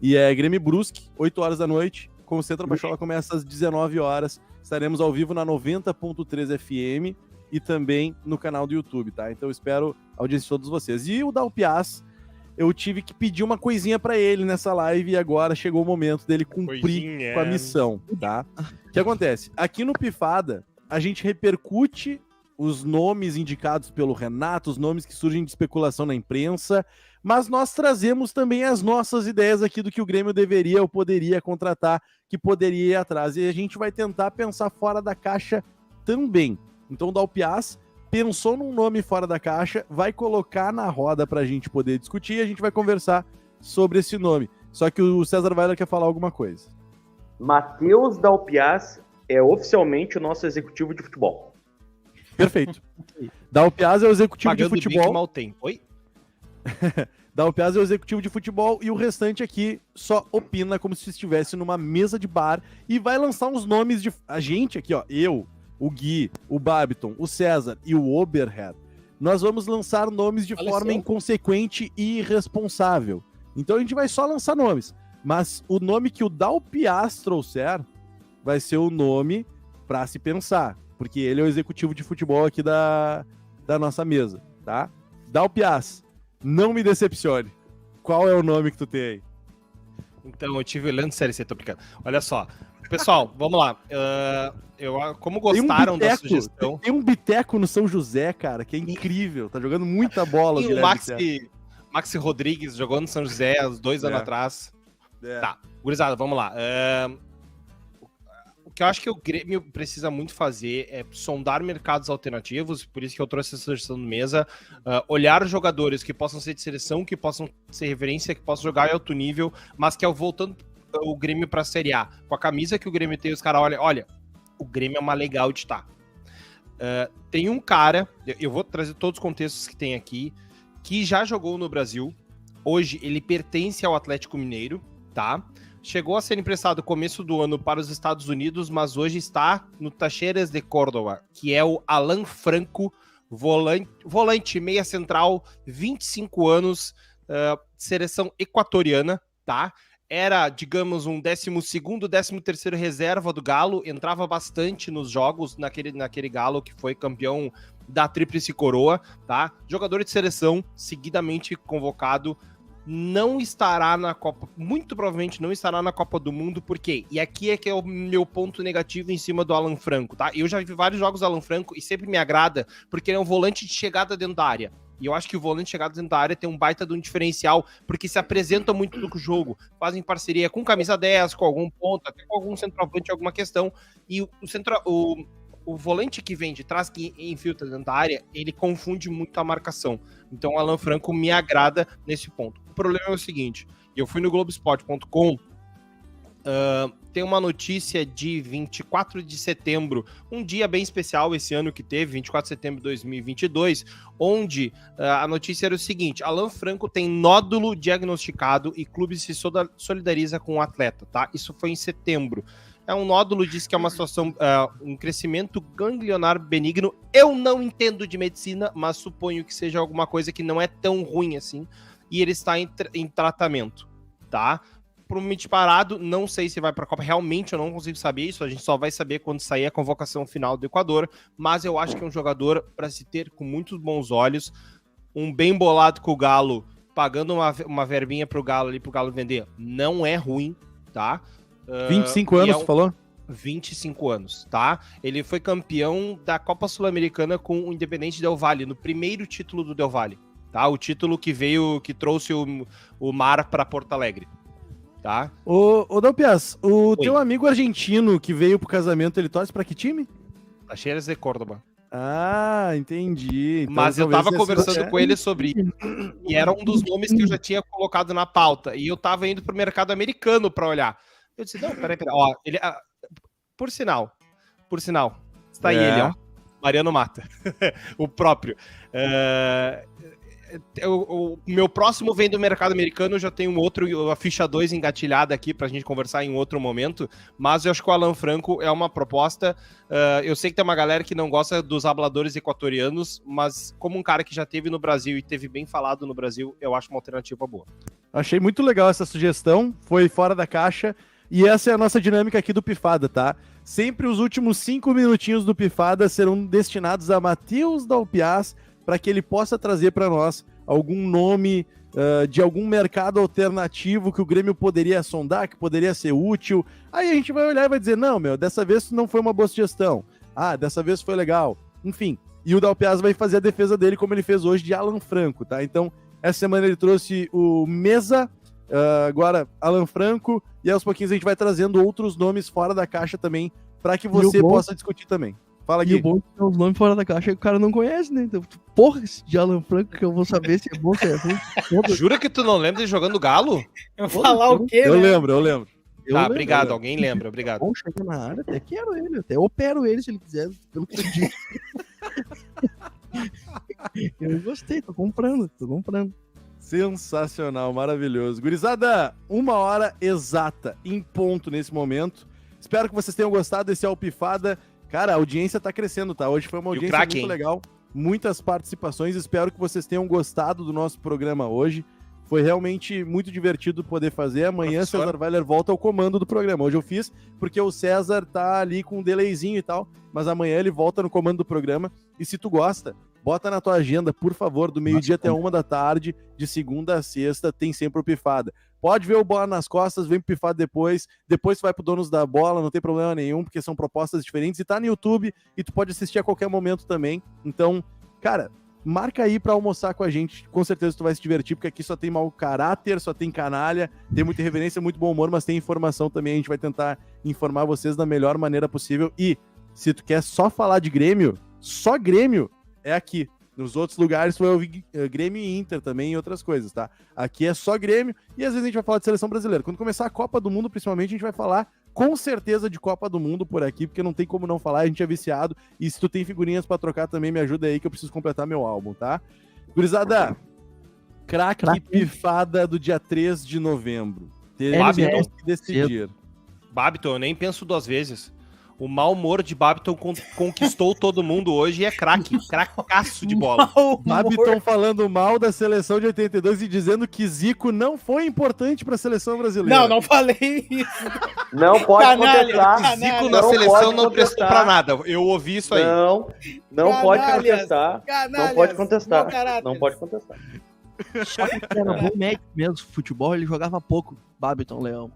E é Grêmio e Brusque, 8 horas da noite, Concentra Pachola começa às 19 horas, estaremos ao vivo na 90.3 FM e também no canal do YouTube, tá? Então eu espero a audiência de todos vocês. E o Dalpiaz, eu tive que pedir uma coisinha pra ele nessa live e agora chegou o momento dele cumprir com a missão, tá? O que acontece? Aqui no Pifada, a gente repercute os nomes indicados pelo Renato, os nomes que surgem de especulação na imprensa, mas nós trazemos também as nossas ideias aqui do que o Grêmio deveria ou poderia contratar, que poderia ir atrás. E a gente vai tentar pensar fora da caixa também. Então o Dalpiaz pensou num nome fora da caixa, vai colocar na roda pra gente poder discutir e a gente vai conversar sobre esse nome. Só que o César Weiler quer falar alguma coisa. Matheus Dalpiaz é oficialmente o nosso executivo de futebol. Perfeito. Dalpiaz é o executivo de futebol. Mal tempo. Oi? Dalpiaz é o executivo de futebol e o restante aqui só opina como se estivesse numa mesa de bar e vai lançar uns nomes de... A gente aqui, ó, eu, o Gui, o Babiton, o César e o Oberhead, nós vamos lançar nomes de forma inconsequente e irresponsável. Então a gente vai só lançar nomes. Mas o nome que o Dalpiaz trouxer vai ser o nome para se pensar, porque ele é o executivo de futebol aqui da nossa mesa, tá? Dalpiaz, não me decepcione. Qual é o nome que tu tem aí? Então, eu tive olhando Série C, tô brincando. Olha só. Pessoal, vamos lá. Como gostaram da sugestão... Tem um biteco no São José, cara, que é incrível. Tá jogando muita bola. E o Maxi Rodrigues jogou no São José há 2 anos atrás. Tá, gurizada, vamos lá. O que eu acho que o Grêmio precisa muito fazer é sondar mercados alternativos, por isso que eu trouxe essa sugestão no mesa, olhar jogadores que possam ser de seleção, que possam ser referência, que possam jogar em alto nível, mas que voltando o Grêmio para a Série A, com a camisa que o Grêmio tem, os caras olha, o Grêmio é uma legal de estar. Tem um cara, eu vou trazer todos os contextos que tem aqui, que já jogou no Brasil, hoje ele pertence ao Atlético Mineiro, tá? Chegou a ser emprestado no começo do ano para os Estados Unidos, mas hoje está no Talleres de Córdoba, que é o Alan Franco, volante meia central, 25 anos, seleção equatoriana, tá? Era, digamos, um 12º, 13º reserva do Galo, entrava bastante nos jogos naquele Galo que foi campeão da Tríplice Coroa, tá? Jogador de seleção, seguidamente convocado, não estará na Copa, muito provavelmente não estará na Copa do Mundo, por quê? E aqui é que é o meu ponto negativo em cima do Alan Franco, tá? Eu já vi vários jogos do Alan Franco e sempre me agrada, porque ele é um volante de chegada dentro da área. E eu acho que o volante de chegada dentro da área tem um baita de um diferencial, porque se apresenta muito no jogo, fazem parceria com camisa 10, com algum ponto, até com algum centroavante, alguma questão, e o volante que vem de trás, que infiltra dentro da área, ele confunde muito a marcação. Então o Alan Franco me agrada nesse ponto. O problema é o seguinte, eu fui no Globoesporte.com, tem uma notícia de 24 de setembro, um dia bem especial esse ano que teve, 24 de setembro de 2022, onde a notícia era o seguinte, Alan Franco tem nódulo diagnosticado e clube se solidariza com o atleta, tá? Isso foi em setembro. É um nódulo, diz que é uma situação, um crescimento ganglionar benigno. Eu não entendo de medicina, mas suponho que seja alguma coisa que não é tão ruim assim. E ele está em tratamento, tá? Provavelmente parado, não sei se vai para a Copa. Realmente eu não consigo saber isso. A gente só vai saber quando sair a convocação final do Equador. Mas eu acho que é um jogador para se ter com muitos bons olhos. Um bem bolado com o Galo, pagando uma verbinha para o Galo ali, para o Galo vender, não é ruim, tá? 25 anos, tu falou? 25 anos, tá? Ele foi campeão da Copa Sul-Americana com o Independente Del Valle, no primeiro título do Del Valle, tá? O título que trouxe o Mar para Porto Alegre, tá? Ô Dalpiaz, teu amigo argentino que veio pro casamento, ele torce pra que time? Talleres de Córdoba. Ah, entendi. Então, mas eu tava conversando com ele sobre isso, e era um dos nomes que eu já tinha colocado na pauta, e eu tava indo pro mercado americano para olhar. Eu disse, não, peraí. Ó, ele, por sinal, está aí ele, ó, Mariano Mata, o próprio. O meu próximo vem do mercado americano, eu já tenho a ficha 2 engatilhada aqui pra gente conversar em outro momento, mas eu acho que o Alan Franco é uma proposta, eu sei que tem uma galera que não gosta dos habladores equatorianos, mas como um cara que já teve no Brasil e teve bem falado no Brasil, eu acho uma alternativa boa. Achei muito legal essa sugestão, foi fora da caixa. E essa é a nossa dinâmica aqui do Pifada, tá? Sempre os últimos 5 minutinhos do Pifada serão destinados a Matheus Dalpiaz para que ele possa trazer para nós algum nome de algum mercado alternativo que o Grêmio poderia sondar, que poderia ser útil. Aí a gente vai olhar e vai dizer, não, dessa vez não foi uma boa sugestão. Ah, dessa vez foi legal. Enfim, e o Dalpiaz vai fazer a defesa dele como ele fez hoje de Alan Franco, tá? Então, essa semana ele trouxe o Mesa, agora Alan Franco, e aos pouquinhos a gente vai trazendo outros nomes fora da caixa também, para que você possa discutir também. Fala, Gui. E o bom é os nomes fora da caixa que o cara não conhece, né? Então, porra, esse de Alan Franco que eu vou saber se é bom, se é ruim. Jura que tu não lembra de jogando Galo? Eu vou falar o quê, Eu né? lembro. Tá, obrigado, alguém lembra, obrigado. Bom, chega na área, até quero ele, até opero ele se ele quiser, pelo que eu disse. Eu gostei, tô comprando. Sensacional, maravilhoso. Gurizada, 1 hora exata, em ponto nesse momento. Espero que vocês tenham gostado desse Alpifada. Cara, a audiência tá crescendo, tá? Hoje foi uma audiência muito legal. Muitas participações. Espero que vocês tenham gostado do nosso programa hoje. Foi realmente muito divertido poder fazer. Amanhã Professor. César Weiler volta ao comando do programa. Hoje eu fiz porque o César tá ali com um delayzinho e tal, mas amanhã ele volta no comando do programa. E se tu gosta, bota na tua agenda, por favor, do meio-dia até 1h da tarde, de segunda a sexta, tem sempre o Pifada. Pode ver o Bola nas Costas, vem pro Pifada depois tu vai pro Donos da Bola, não tem problema nenhum, porque são propostas diferentes e tá no YouTube e tu pode assistir a qualquer momento também. Então, cara, marca aí pra almoçar com a gente, com certeza tu vai se divertir, porque aqui só tem mau caráter, só tem canalha, tem muita irreverência, muito bom humor, mas tem informação também, a gente vai tentar informar vocês da melhor maneira possível. E se tu quer só falar de Grêmio, só Grêmio, é aqui. Nos outros lugares tu vai ouvir Grêmio e Inter também e outras coisas, tá? Aqui é só Grêmio e às vezes a gente vai falar de seleção brasileira. Quando começar a Copa do Mundo, principalmente, a gente vai falar com certeza de Copa do Mundo por aqui, porque não tem como não falar, a gente é viciado. E se tu tem figurinhas pra trocar também, me ajuda aí que eu preciso completar meu álbum, tá? Gurizada, craque Pifada do dia 3 de novembro. Temos que decidir. Babiton, eu nem penso 2 vezes. O mau humor de Babiton conquistou todo mundo hoje e é cracaço de bola. Babiton falando mal da seleção de 82 e dizendo que Zico não foi importante pra seleção brasileira. Não falei isso. Não pode contestar. Zico na seleção não prestou pra nada. Eu ouvi isso aí. Não pode contestar. Canalhas, Não pode contestar. mau caráter. Não pode contestar. Só que era bom médico mesmo, futebol, ele jogava pouco. Babiton Leão.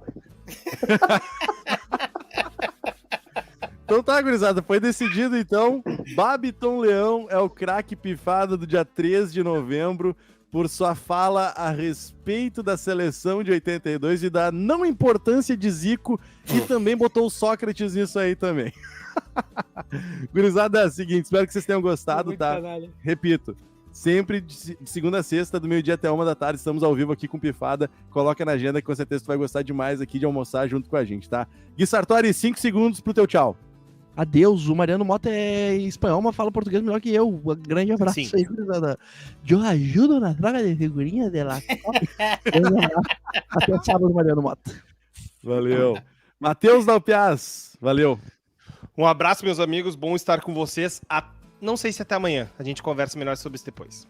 Então tá, gurizada, foi decidido então. Babiton Leão é o craque Pifada do dia 3 de novembro por sua fala a respeito da seleção de 82 e da não importância de Zico e também botou o Sócrates nisso aí também. Gurizada, é o seguinte, espero que vocês tenham gostado, tá? Canalha. Repito, sempre de segunda a sexta, do meio-dia até 1h da tarde, estamos ao vivo aqui com Pifada. Coloca na agenda que com certeza tu vai gostar demais aqui de almoçar junto com a gente, tá? Gui Sartori, 5 segundos pro teu tchau. Adeus, o Mariano Mota é espanhol, mas fala português melhor que eu. Um grande abraço Sim. aí, gurizada. Eu ajudo na troca de figurinhas de lá. Até sábado, Mariano Mota. Valeu. Matheus Dalpiaz, valeu. Um abraço, meus amigos. Bom estar com vocês. Não sei se até amanhã. A gente conversa melhor sobre isso depois.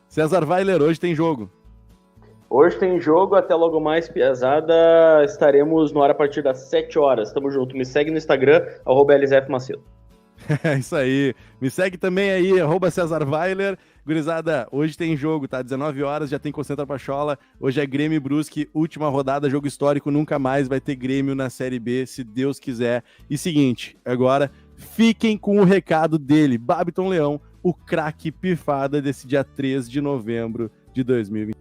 César Weiler, hoje tem jogo. Hoje tem jogo, até logo mais, piazada. Estaremos no ar a partir das 7 horas. Tamo junto. Me segue no Instagram, @LZFMacedo. É isso aí. Me segue também aí, @César Weiler. Gurizada, hoje tem jogo, tá? 19 horas, já tem Concentra Pachola. Hoje é Grêmio e Brusque, última rodada, jogo histórico. Nunca mais vai ter Grêmio na Série B, se Deus quiser. E seguinte, agora, fiquem com o recado dele, Babiton Leão, o craque Pifada desse dia 3 de novembro de 2020.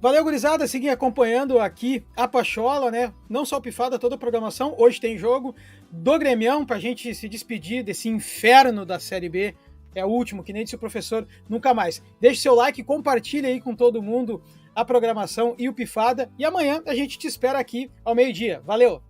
Valeu, gurizada. Seguem acompanhando aqui a Pachola, né? Não só o Pifada, toda a programação. Hoje tem jogo do Grêmio pra gente se despedir desse inferno da Série B. É o último, que nem disse o professor, nunca mais. Deixe seu like, compartilhe aí com todo mundo a programação e o Pifada. E amanhã a gente te espera aqui ao meio-dia. Valeu!